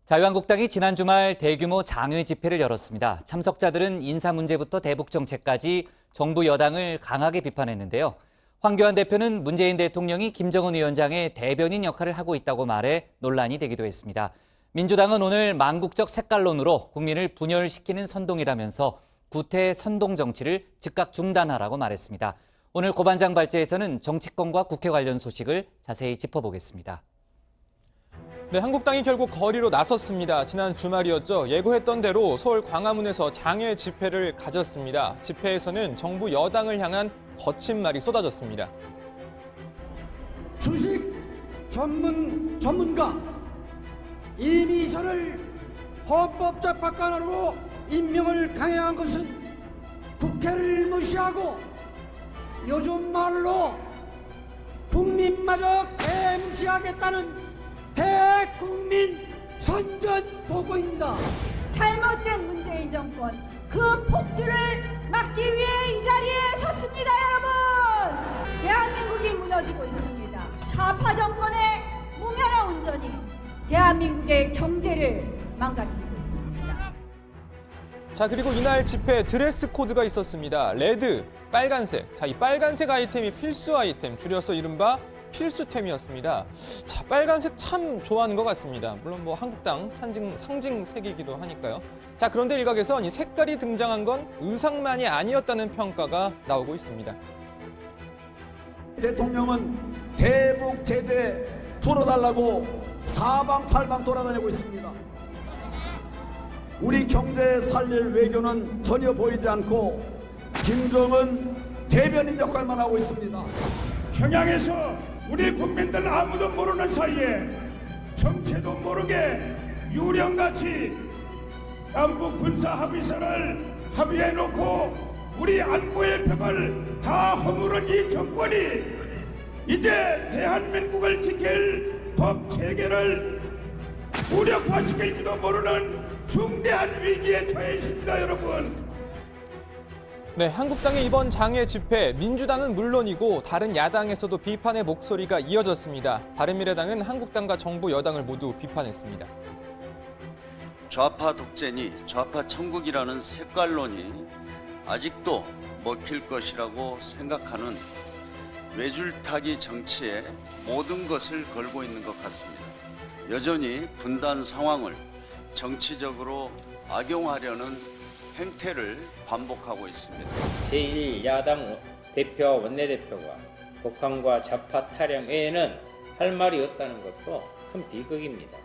자유한국당이 지난 주말 대규모 장외 집회를 열었습니다. 참석자들은 인사 문제부터 대북 정책까지 정부 여당을 강하게 비판했는데요. 황교안 대표는 문재인 대통령이 김정은 위원장의 대변인 역할을 하고 있다고 말해 논란이 되기도 했습니다. 민주당은 오늘 망국적 색깔론으로 국민을 분열시키는 선동이라면서 구태 선동 정치를 즉각 중단하라고 말했습니다. 오늘 고반장 발제에서는 정치권과 국회 관련 소식을 자세히 짚어보겠습니다. 네, 한국당이 결국 거리로 나섰습니다. 지난 주말이었죠. 예고했던 대로 서울 광화문에서 장외 집회를 가졌습니다. 집회에서는 정부 여당을 향한 거친 말이 쏟아졌습니다. 주식 전문가 이미선을 헌법재판관으로 임명을 강행한 것은 국회를 무시하고 요즘 말로 국민마저 대무시하겠다는 대국민 선전포고입니다. 잘못된 문재인 정권 그 폭주를 막기 위해 이 자리에 섰습니다, 여러분. 대한민국이 무너지고 있습니다. 좌파 정권의 무면허 운전이 대한민국의 경제를 망가뜨리고 있습니다. 자, 그리고 이날 집회 드레스 코드가 있었습니다. 레드, 빨간색. 자, 이 빨간색 아이템이 필수 아이템, 줄여서 이른바 필수템이었습니다. 자, 빨간색 참 좋아하는 것 같습니다. 물론 뭐 한국당 상징색이기도 하니까요. 자, 그런데 일각에선 이 색깔이 등장한 건 의상만이 아니었다는 평가가 나오고 있습니다. 대통령은 대북 제재 풀어달라고 사방팔방 돌아다니고 있습니다. 우리 경제 살릴 외교는 전혀 보이지 않고 김정은 대변인 역할만 하고 있습니다. 평양에서 우리 국민들 아무도 모르는 사이에 정체도 모르게 유령같이 남북 군사 합의서를 합의해놓고 우리 안보의 벽을 다 허무른 이 정권이 이제 대한민국을 지킬 법 체계를 무력화시킬지도 모르는 중대한 위기에 처해 있습니다, 여러분. 네, 한국당의 이번 장외 집회, 민주당은 물론이고 다른 야당에서도 비판의 목소리가 이어졌습니다. 바른미래당은 한국당과 정부 여당을 모두 비판했습니다. 좌파 독재니 좌파 천국이라는 색깔론이 아직도 먹힐 것이라고 생각하는 외줄타기 정치에 모든 것을 걸고 있는 것 같습니다. 여전히 분단 상황을 정치적으로 악용하려는 행태를 반복하고 있습니다. 제1야당 대표와 원내대표가 북한과 좌파 타령 외에는 할 말이 없다는 것도 큰 비극입니다.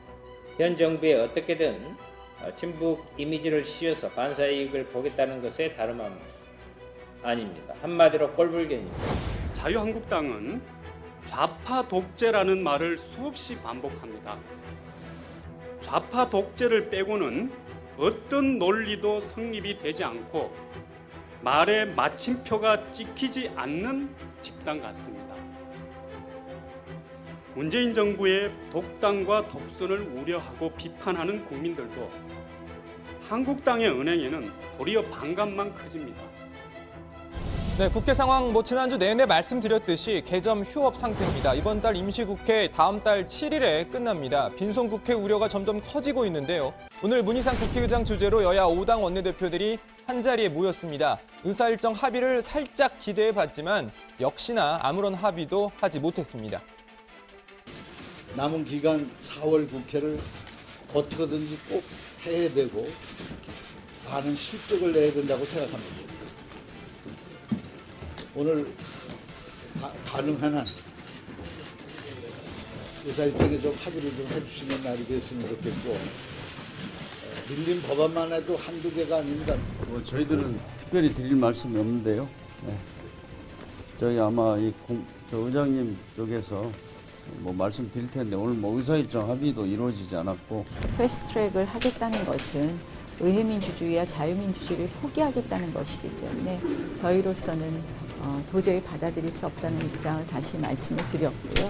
현 정부에 어떻게든 친북 이미지를 씌워서 반사이익을 보겠다는 것에 다름 아닙니다. 한마디로 꼴불견입니다. 자유한국당은 좌파 독재라는 말을 수없이 반복합니다. 좌파 독재를 빼고는 어떤 논리도 성립이 되지 않고 말에 마침표가 찍히지 않는 집단 같습니다. 문재인 정부의 독단과 독선을 우려하고 비판하는 국민들도 한국당의 은행에는 도리어 반감만 커집니다. 네, 국회 상황 지난주 내내 말씀드렸듯이 개점 휴업 상태입니다. 이번 달 임시국회 다음 달 7일에 끝납니다. 빈손국회 우려가 점점 커지고 있는데요. 오늘 문희상 국회의장 주재로 여야 5당 원내대표들이 한자리에 모였습니다. 의사일정 합의를 살짝 기대해봤지만 역시나 아무런 합의도 하지 못했습니다. 남은 기간 4월 국회를 어떻게든지 꼭 해야 되고 많은 실적을 내야 된다고 생각합니다. 오늘 가능한 한 의사일정에 좀 합의를 좀 해주시는 날이 됐으면 좋겠고 밀린 법안만 해도 한두 개가 아닙니다. 저희들은 특별히 드릴 말씀이 없는데요. 네. 저희 아마 의장님 쪽에서 말씀드릴 텐데 오늘 의사일정 합의도 이루어지지 않았고 패스트트랙을 하겠다는 것은 의회민주주의와 자유민주주의를 포기하겠다는 것이기 때문에 저희로서는 도저히 받아들일 수 없다는 입장을 다시 말씀을 드렸고요.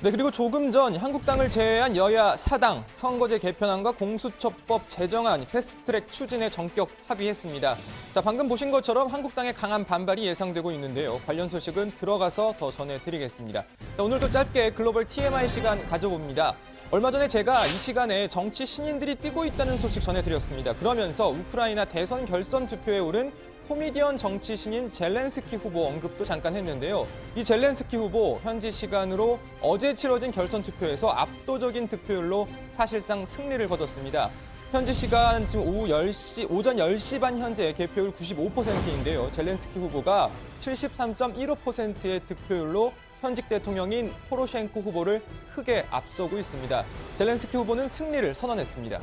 네, 그리고 조금 전 한국당을 제외한 여야 4당 선거제 개편안과 공수처법 제정안 패스트트랙 추진에 전격 합의했습니다. 자, 방금 보신 것처럼 한국당의 강한 반발이 예상되고 있는데요. 관련 소식은 들어가서 더 전해드리겠습니다. 자, 오늘도 짧게 글로벌 TMI 시간 가져봅니다. 얼마 전에 제가 이 시간에 정치 신인들이 뛰고 있다는 소식 전해드렸습니다. 그러면서 우크라이나 대선 결선 투표에 오른 코미디언 정치 신인 젤렌스키 후보 언급도 잠깐 했는데요. 이 젤렌스키 후보 현지 시간으로 어제 치러진 결선 투표에서 압도적인 득표율로 사실상 승리를 거뒀습니다. 현지 시간 지금 오전 10시 반 현재 개표율 95%인데요. 젤렌스키 후보가 73.15%의 득표율로 현직 대통령인 포로셴코 후보를 크게 앞서고 있습니다. 젤렌스키 후보는 승리를 선언했습니다.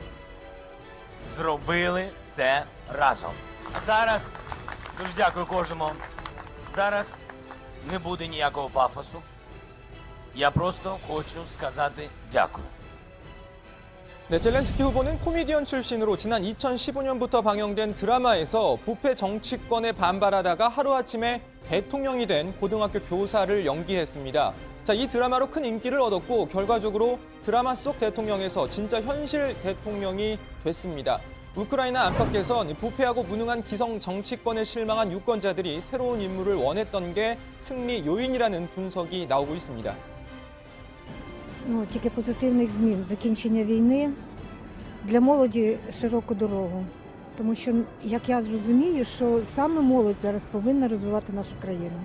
Зробили це разом. Зараз дуже дякую кожному. Зараз не буде ніякого пафосу. Я просто хочу сказати дякую. 네, 젤렌스키 후보는 코미디언 출신으로 지난 2015년부터 방영된 드라마에서 부패 정치권에 반발하다가 하루아침에 대통령이 된 고등학교 교사를 연기했습니다. 자, 이 드라마로 큰 인기를 얻었고 결과적으로 드라마 속 대통령에서 진짜 현실 대통령이 됐습니다. 우크라이나 안팎에선 부패하고 무능한 기성 정치권에 실망한 유권자들이 새로운 인물을 원했던 게 승리 요인이라는 분석이 나오고 있습니다. Тільки позитивних змін. Закінчення війни для молоді широку дорогу. Тому що, як я зрозумію, що саме молодь зараз повинна розвивати нашу країну.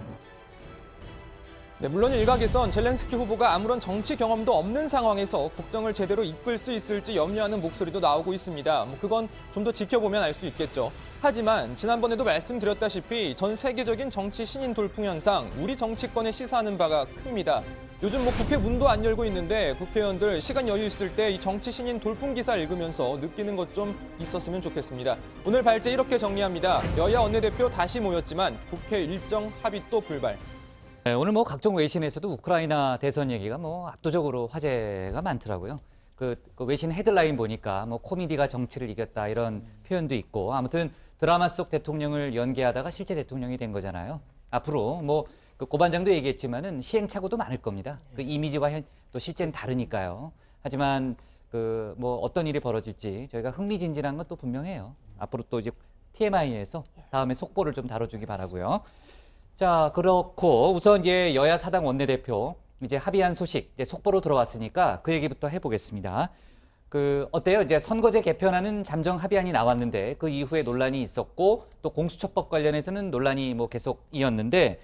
네, 물론 일각에선 젤렌스키 후보가 아무런 정치 경험도 없는 상황에서 국정을 제대로 이끌 수 있을지 염려하는 목소리도 나오고 있습니다. 그건 좀 더 지켜보면 알 수 있겠죠. 하지만 지난번에도 말씀드렸다시피 전 세계적인 정치 신인 돌풍 현상, 우리 정치권에 시사하는 바가 큽니다. 요즘 국회 문도 안 열고 있는데 국회의원들 시간 여유 있을 때 이 정치 신인 돌풍 기사 읽으면서 느끼는 것 좀 있었으면 좋겠습니다. 오늘 발제 이렇게 정리합니다. 여야 원내대표 다시 모였지만 국회 일정 합의 또 불발. 네, 오늘 각종 외신에서도 우크라이나 대선 얘기가 압도적으로 화제가 많더라고요. 그 외신 헤드라인 보니까 코미디가 정치를 이겼다 이런 표현도 있고 아무튼 드라마 속 대통령을 연기하다가 실제 대통령이 된 거잖아요. 앞으로 고 반장도 얘기했지만은 시행착오도 많을 겁니다. 그 이미지와 또 실제는 다르니까요. 하지만 어떤 일이 벌어질지 저희가 흥미진진한 건 또 분명해요. 앞으로 또 이제 TMI에서 다음에 속보를 좀 다뤄주기 바라고요. 자, 그렇고 우선 이제 여야 사당 원내대표 이제 합의한 소식 이제 속보로 들어왔으니까 그 얘기부터 해보겠습니다. 어때요? 이제 선거제 개편안은 잠정 합의안이 나왔는데 그 이후에 논란이 있었고 또 공수처법 관련해서는 논란이 계속 이었는데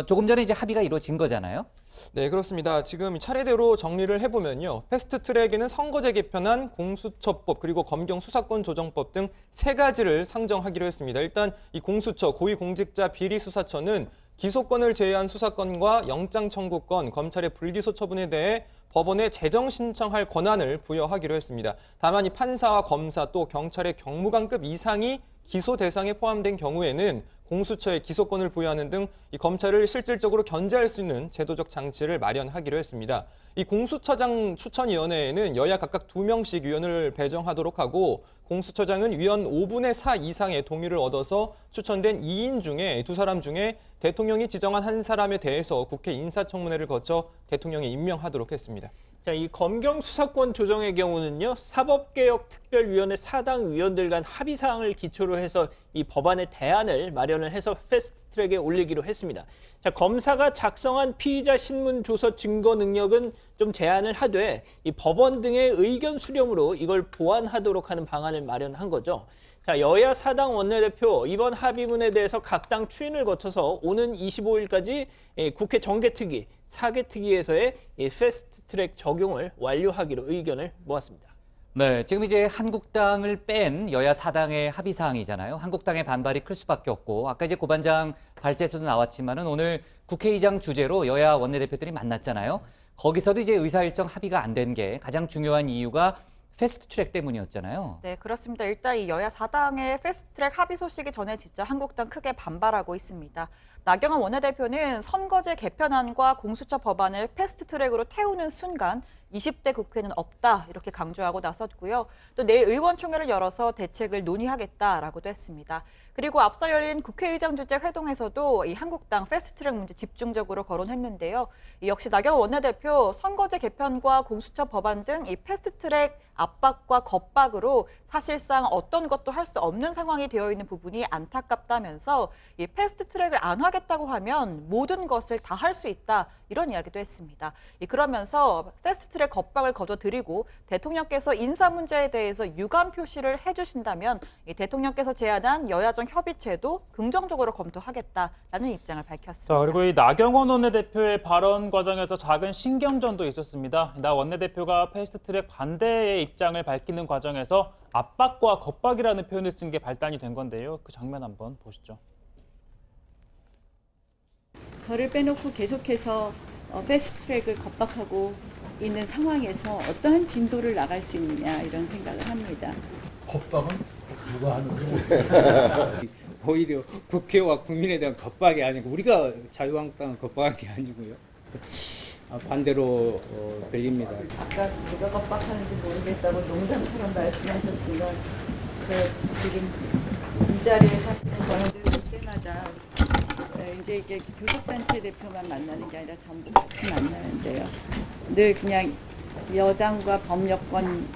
조금 전에 이제 합의가 이루어진 거잖아요. 네, 그렇습니다. 지금 차례대로 정리를 해보면요. 패스트트랙에는 선거제 개편안, 공수처법, 그리고 검경 수사권 조정법 등 3가지를 상정하기로 했습니다. 일단 이 공수처, 고위공직자 비리수사처는 기소권을 제외한 수사권과 영장 청구권, 검찰의 불기소 처분에 대해 법원에 재정 신청할 권한을 부여하기로 했습니다. 다만 이 판사와 검사 또 경찰의 경무관급 이상이 기소 대상에 포함된 경우에는 공수처에 기소권을 부여하는 등 이 검찰을 실질적으로 견제할 수 있는 제도적 장치를 마련하기로 했습니다. 이 공수처장 추천위원회에는 여야 각각 2명씩 위원을 배정하도록 하고 공수처장은 위원 5분의 4 이상의 동의를 얻어서 추천된 2인 중에 2사람 중에 대통령이 지정한 한 사람에 대해서 국회 인사청문회를 거쳐 대통령이 임명하도록 했습니다. 자, 이 검경 수사권 조정의 경우는요, 사법개혁특별위원회 4당 위원들 간 합의 사항을 기초로 해서 이 법안의 대안을 마련을 해서 패스트트랙에 올리기로 했습니다. 자, 검사가 작성한 피의자 신문 조서 증거 능력은 좀 제한을 하되 이 법원 등의 의견 수렴으로 이걸 보완하도록 하는 방안을 마련한 거죠. 자, 여야 4당 원내대표 이번 합의문에 대해서 각 당 추인을 거쳐서 오는 25일까지 국회 정개특위, 사개특위에서의 패스트트랙 적용을 완료하기로 의견을 모았습니다. 네, 지금 이제 한국당을 뺀 여야 4당의 합의 사항이잖아요. 한국당의 반발이 클 수밖에 없고 아까 이제 고 반장 발제에서도 나왔지만은 오늘 국회의장 주재로 여야 원내대표들이 만났잖아요. 거기서도 이제 의사일정 합의가 안 된 게 가장 중요한 이유가 패스트트랙 때문이었잖아요. 네, 그렇습니다. 일단 이 여야 4당의 패스트트랙 합의 소식이 전해지자 한국당 크게 반발하고 있습니다. 나경원 원내대표는 선거제 개편안과 공수처 법안을 패스트트랙으로 태우는 순간 20대 국회는 없다 이렇게 강조하고 나섰고요. 또 내일 의원총회를 열어서 대책을 논의하겠다라고도 했습니다. 그리고 앞서 열린 국회의장 주재 회동에서도 이 한국당 패스트트랙 문제 집중적으로 거론했는데요. 역시 나경원 원내대표 선거제 개편과 공수처 법안 등 이 패스트트랙 압박과 겁박으로 사실상 어떤 것도 할 수 없는 상황이 되어 있는 부분이 안타깝다면서 이 패스트트랙을 안 하겠다고 하면 모든 것을 다 할 수 있다 이런 이야기도 했습니다. 그러면서 패스트트랙 겁박을 거둬들이고 대통령께서 인사 문제에 대해서 유감 표시를 해주신다면 이 대통령께서 제안한 여야정 협의체도 긍정적으로 검토하겠다라는 입장을 밝혔습니다. 자, 그리고 이 나경원 원내대표의 발언 과정에서 작은 신경전도 있었습니다. 나 원내대표가 패스트트랙 반대의 입장을 밝히는 과정에서 압박과 겁박이라는 표현을 쓴 게 발단이 된 건데요. 그 장면 한번 보시죠. 저를 빼놓고 계속해서 패스트트랙을 겁박하고 있는 상황에서 어떠한 진도를 나갈 수 있느냐 이런 생각을 합니다. 겁박은 누가 하는 거예요? 오히려 국회와 국민에 대한 겁박이 아니고 우리가 자유한국당을 겁박한 게 아니고요. 반대로 들립니다. 아까 누가 겁박하는지 모르겠다고 농담처럼 말씀하셨지만 지금 이 자리에 사실은 저는 늘 때마다 이제 이게 교섭단체 대표만 만나는 게 아니라 전부 같이 만나는데요. 늘 그냥 여당과 법여권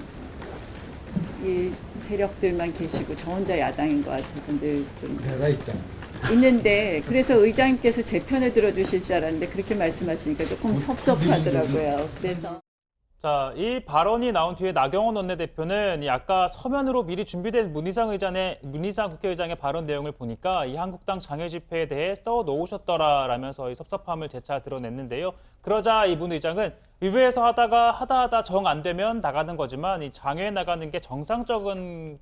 이 세력들만 계시고 저 혼자 야당인 것 같아서 늘 내가 있잖아. 있는데 그래서 의장님께서 제 편을 들어주실 줄 알았는데 그렇게 말씀하시니까 조금 섭섭하더라고요. 그래서 자, 이 발언이 나온 뒤에 나경원 원내대표는 이 아까 서면으로 미리 준비된 문희상 국회의장의 발언 내용을 보니까 이 한국당 장외 집회에 대해 써놓으셨더라라면서 이 섭섭함을 재차 드러냈는데요. 그러자 이 문 의장은 의회에서 하다 정 안 되면 나가는 거지만 이 장외에 나가는 게 정상적인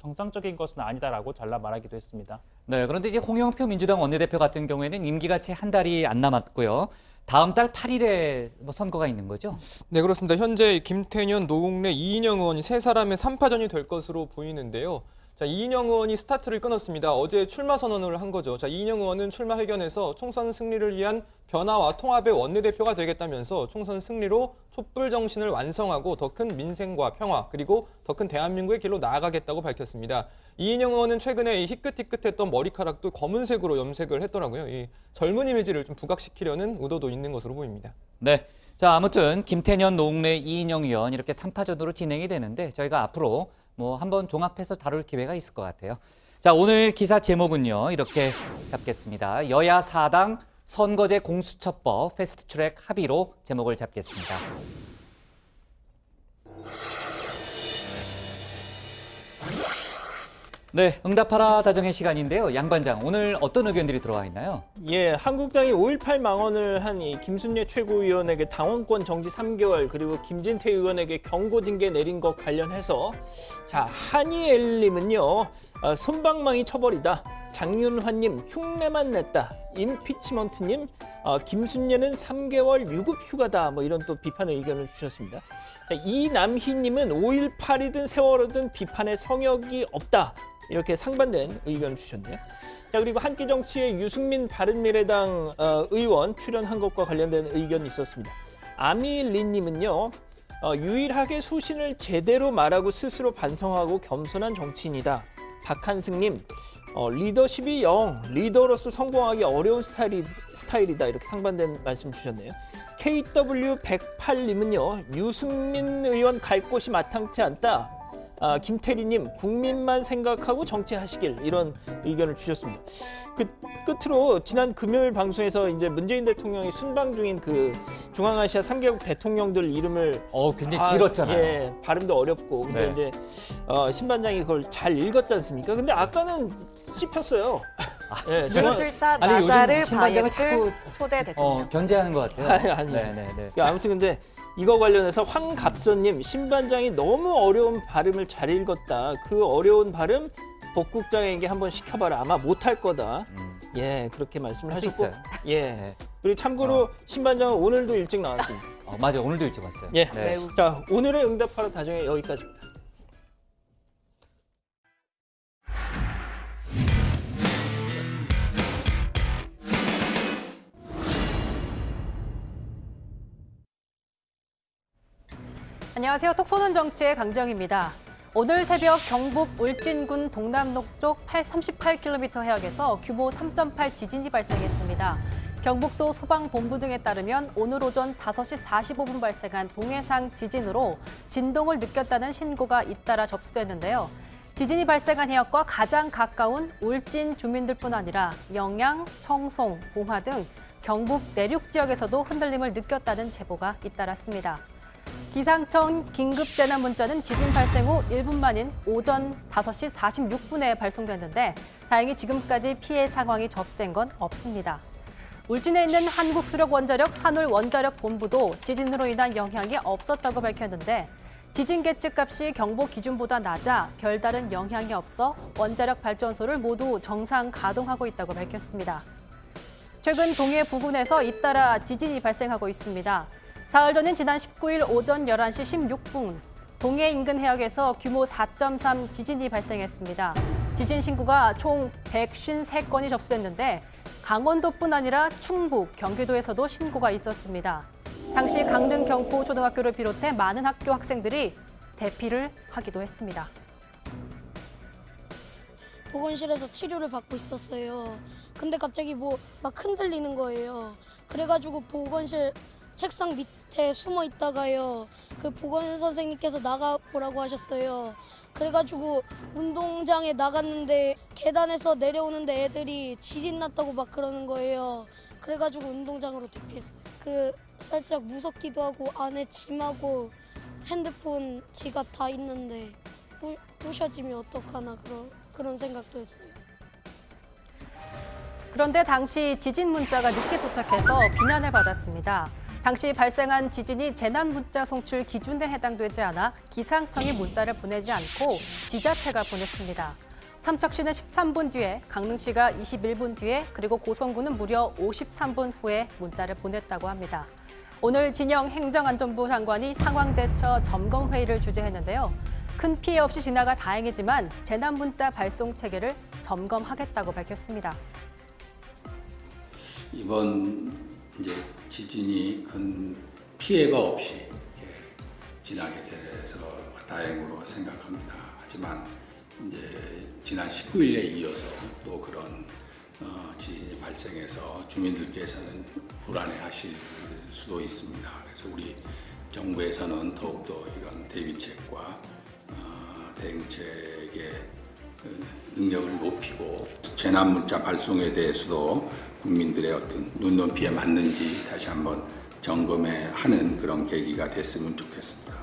것은 아니다라고 잘라 말하기도 했습니다. 네, 그런데 이제 홍영표 민주당 원내대표 같은 경우에는 임기가 채 한 달이 안 남았고요. 다음 달 8일에 선거가 있는 거죠? 네, 그렇습니다. 현재 김태년, 노웅래, 이인영 의원이 세 사람의 3파전이 될 것으로 보이는데요. 자, 이인영 의원이 스타트를 끊었습니다. 어제 출마 선언을 한 거죠. 자, 이인영 의원은 출마 회견에서 총선 승리를 위한 변화와 통합의 원내대표가 되겠다면서 총선 승리로 촛불 정신을 완성하고 더 큰 민생과 평화 그리고 더 큰 대한민국의 길로 나아가겠다고 밝혔습니다. 이인영 의원은 최근에 이 희끗희끗했던 머리카락도 검은색으로 염색을 했더라고요. 이 젊은 이미지를 좀 부각시키려는 의도도 있는 것으로 보입니다. 네. 자, 아무튼 김태년, 노웅래, 이인영 의원 이렇게 3파전으로 진행이 되는데 저희가 앞으로 한번 종합해서 다룰 기회가 있을 것 같아요. 자, 오늘 기사 제목은요. 이렇게 잡겠습니다. 여야 4당 선거제 공수처법 패스트트랙 합의로 제목을 잡겠습니다. 네, 응답하라 다정의 시간인데요. 양 반장, 오늘 어떤 의견들이 들어와 있나요? 예, 한국당이 5.18 망언을 한 이 김순례 최고위원에게 당원권 정지 3개월 그리고 김진태 의원에게 경고 징계 내린 것 관련해서 자, 한이엘님은요. 손방망이 처벌이다. 장윤환님 흉내만 냈다. 임피치먼트님 김순례는 3개월 유급 휴가다. 이런 또 비판의 의견을 주셨습니다. 자, 이남희님은 5.18이든 세월호든 비판의 성역이 없다. 이렇게 상반된 의견을 주셨네요. 자, 그리고 한끼정치의 유승민 바른미래당 의원 출연한 것과 관련된 의견이 있었습니다. 아미린님은요. 유일하게 소신을 제대로 말하고 스스로 반성하고 겸손한 정치인이다. 박한승님, 리더십이 영, 리더로서 성공하기 어려운 스타일이다. 이렇게 상반된 말씀 주셨네요. KW108님은요. 유승민 의원 갈 곳이 마땅치 않다. 김태리님, 국민만 생각하고 정치하시길 이런 의견을 주셨습니다. 끝으로 지난 금요일 방송에서 이제 문재인 대통령이 순방 중인 그 중앙아시아 3개국 대통령들 이름을 굉장히 길었잖아요. 예, 발음도 어렵고 근데 네. 이제 신반장이 그걸 잘 읽었지 않습니까? 근데 아까는 씹혔어요. 예, 누르술탄 아니, 나자르 요즘 신반장을 자꾸 바예트 초대 대통령. 견제하는 것 같아요. 아니. 네. 아무튼 근데 이거 관련해서 황갑선님, 신반장이 너무 어려운 발음을 잘 읽었다. 그 어려운 발음 복국장에게 한번 시켜봐라. 아마 못할 거다. 예, 그렇게 말씀을 할 수 하셨고. 있어요. 예. 네. 그리고 참고로 신반장은 오늘도 일찍 나왔습니다. 맞아요. 오늘도 일찍 왔어요. 예. 네. 자, 오늘의 응답하라 다정의 여기까지입니다. 안녕하세요. 톡 쏘는 정치의 강정입니다. 오늘 새벽 경북 울진군 동남동쪽 38km 해역에서 규모 3.8 지진이 발생했습니다. 경북도 소방본부 등에 따르면 오늘 오전 5시 45분 발생한 동해상 지진으로 진동을 느꼈다는 신고가 잇따라 접수됐는데요. 지진이 발생한 해역과 가장 가까운 울진 주민들뿐 아니라 영양, 청송, 봉화 등 경북 내륙 지역에서도 흔들림을 느꼈다는 제보가 잇따랐습니다. 기상청 긴급재난 문자는 지진 발생 후 1분 만인 오전 5시 46분에 발송됐는데 다행히 지금까지 피해 상황이 접수된 건 없습니다. 울진에 있는 한국수력원자력 한울원자력본부도 지진으로 인한 영향이 없었다고 밝혔는데 지진 계측값이 경보 기준보다 낮아 별다른 영향이 없어 원자력 발전소를 모두 정상 가동하고 있다고 밝혔습니다. 최근 동해 부근에서 잇따라 지진이 발생하고 있습니다. 사흘 전인 지난 19일 오전 11시 16분 동해 인근 해역에서 규모 4.3 지진이 발생했습니다. 지진 신고가 총 153건이 접수됐는데 강원도뿐 아니라 충북, 경기도에서도 신고가 있었습니다. 당시 강릉 경포 초등학교를 비롯해 많은 학교 학생들이 대피를 하기도 했습니다. 보건실에서 치료를 받고 있었어요. 근데 갑자기 막 흔들리는 거예요. 그래가지고 보건실 책상 밑에 숨어 있다가요. 그 보건 선생님께서 나가보라고 하셨어요. 그래가지고 운동장에 나갔는데 계단에서 내려오는데 애들이 지진 났다고 막 그러는 거예요. 그래가지고 운동장으로 대피했어요. 살짝 무섭기도 하고 안에 짐하고 핸드폰, 지갑 다 있는데 부셔지면 어떡하나 그런 생각도 했어요. 그런데 당시 지진 문자가 늦게 도착해서 비난을 받았습니다. 당시 발생한 지진이 재난 문자 송출 기준에 해당되지 않아 기상청이 문자를 보내지 않고 지자체가 보냈습니다. 삼척시는 13분 뒤에, 강릉시가 21분 뒤에, 그리고 고성군은 무려 53분 후에 문자를 보냈다고 합니다. 오늘 진영 행정안전부 장관이 상황대처 점검회의를 주재했는데요. 큰 피해 없이 지나가 다행이지만 재난 문자 발송 체계를 점검하겠다고 밝혔습니다. 이번 이제 지진이 큰 피해가 없이 지나게 돼서 다행으로 생각합니다. 하지만 이제 지난 19일에 이어서 또 그런 지진이 발생해서 주민들께서는 불안해하실 수도 있습니다. 그래서 우리 정부에서는 더욱더 이런 대비책과 대응책의 능력을 높이고 재난 문자 발송에 대해서도 국민들의 어떤 눈높이에 맞는지 다시 한번 점검하는 그런 계기가 됐으면 좋겠습니다.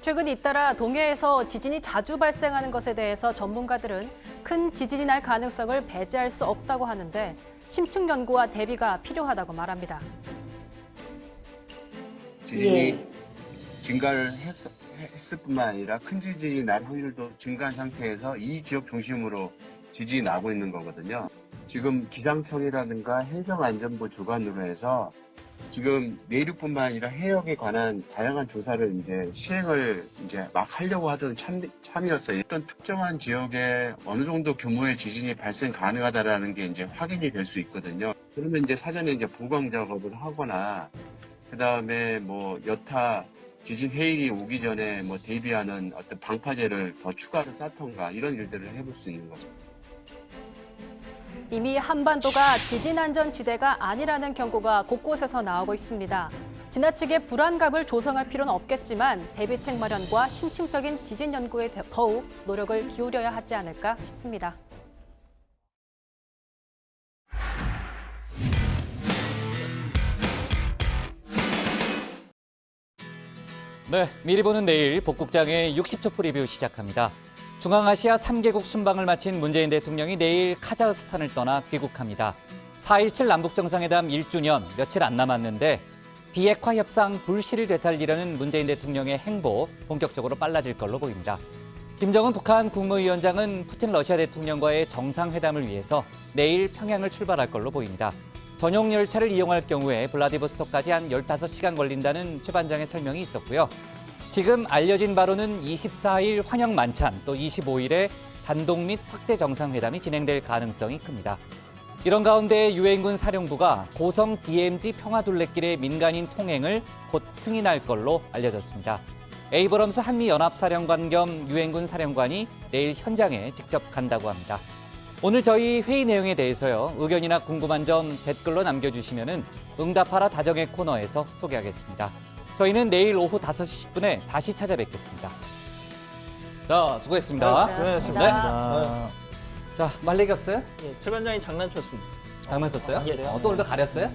최근 잇따라 동해에서 지진이 자주 발생하는 것에 대해서 전문가들은 큰 지진이 날 가능성을 배제할 수 없다고 하는데 심층 연구와 대비가 필요하다고 말합니다. 지진이 증가를 했을 뿐만 아니라 큰 지진이 날 확률도 증가한 상태에서 이 지역 중심으로 지진이 나고 있는 거거든요. 지금 기상청이라든가 행정안전부 주관으로 해서 지금 내륙뿐만 아니라 해역에 관한 다양한 조사를 이제 시행을 이제 막 하려고 하던 참이었어요. 어떤 특정한 지역에 어느 정도 규모의 지진이 발생 가능하다라는 게 이제 확인이 될 수 있거든요. 그러면 이제 사전에 이제 보강 작업을 하거나 그 다음에 여타 지진 해일이 오기 전에 대비하는 어떤 방파제를 더 추가로 쌓던가 이런 일들을 해볼 수 있는 거죠. 이미 한반도가 지진안전지대가 아니라는 경고가 곳곳에서 나오고 있습니다. 지나치게 불안감을 조성할 필요는 없겠지만 대비책 마련과 심층적인 지진 연구에 더욱 노력을 기울여야 하지 않을까 싶습니다. 네, 미리 보는 내일 복국장의 60초 프리뷰 시작합니다. 중앙아시아 3개국 순방을 마친 문재인 대통령이 내일 카자흐스탄을 떠나 귀국합니다. 4.17 남북정상회담 1주년 며칠 안 남았는데 비핵화 협상 불씨를 되살리려는 문재인 대통령의 행보 본격적으로 빨라질 걸로 보입니다. 김정은 북한 국무위원장은 푸틴 러시아 대통령과의 정상회담을 위해서 내일 평양을 출발할 걸로 보입니다. 전용 열차를 이용할 경우에 블라디보스토크까지 한 15시간 걸린다는 최 반장의 설명이 있었고요. 지금 알려진 바로는 24일 환영 만찬 또 25일에 단독 및 확대 정상회담이 진행될 가능성이 큽니다. 이런 가운데 유엔군 사령부가 고성 DMZ 평화둘레길의 민간인 통행을 곧 승인할 걸로 알려졌습니다. 에이브럼스 한미연합사령관 겸 유엔군 사령관이 내일 현장에 직접 간다고 합니다. 오늘 저희 회의 내용에 대해서요, 의견이나 궁금한 점 댓글로 남겨주시면 응답하라 다정의 코너에서 소개하겠습니다. 저희는 내일 오후 5시 10분에 다시 찾아뵙겠습니다. 자, 수고했습니다. 수고하셨습니다. 자, 말 얘기 없어요? 예, 최 반장이 장난쳤습니다. 장난쳤어요? 예. 또 오늘도 가렸어요?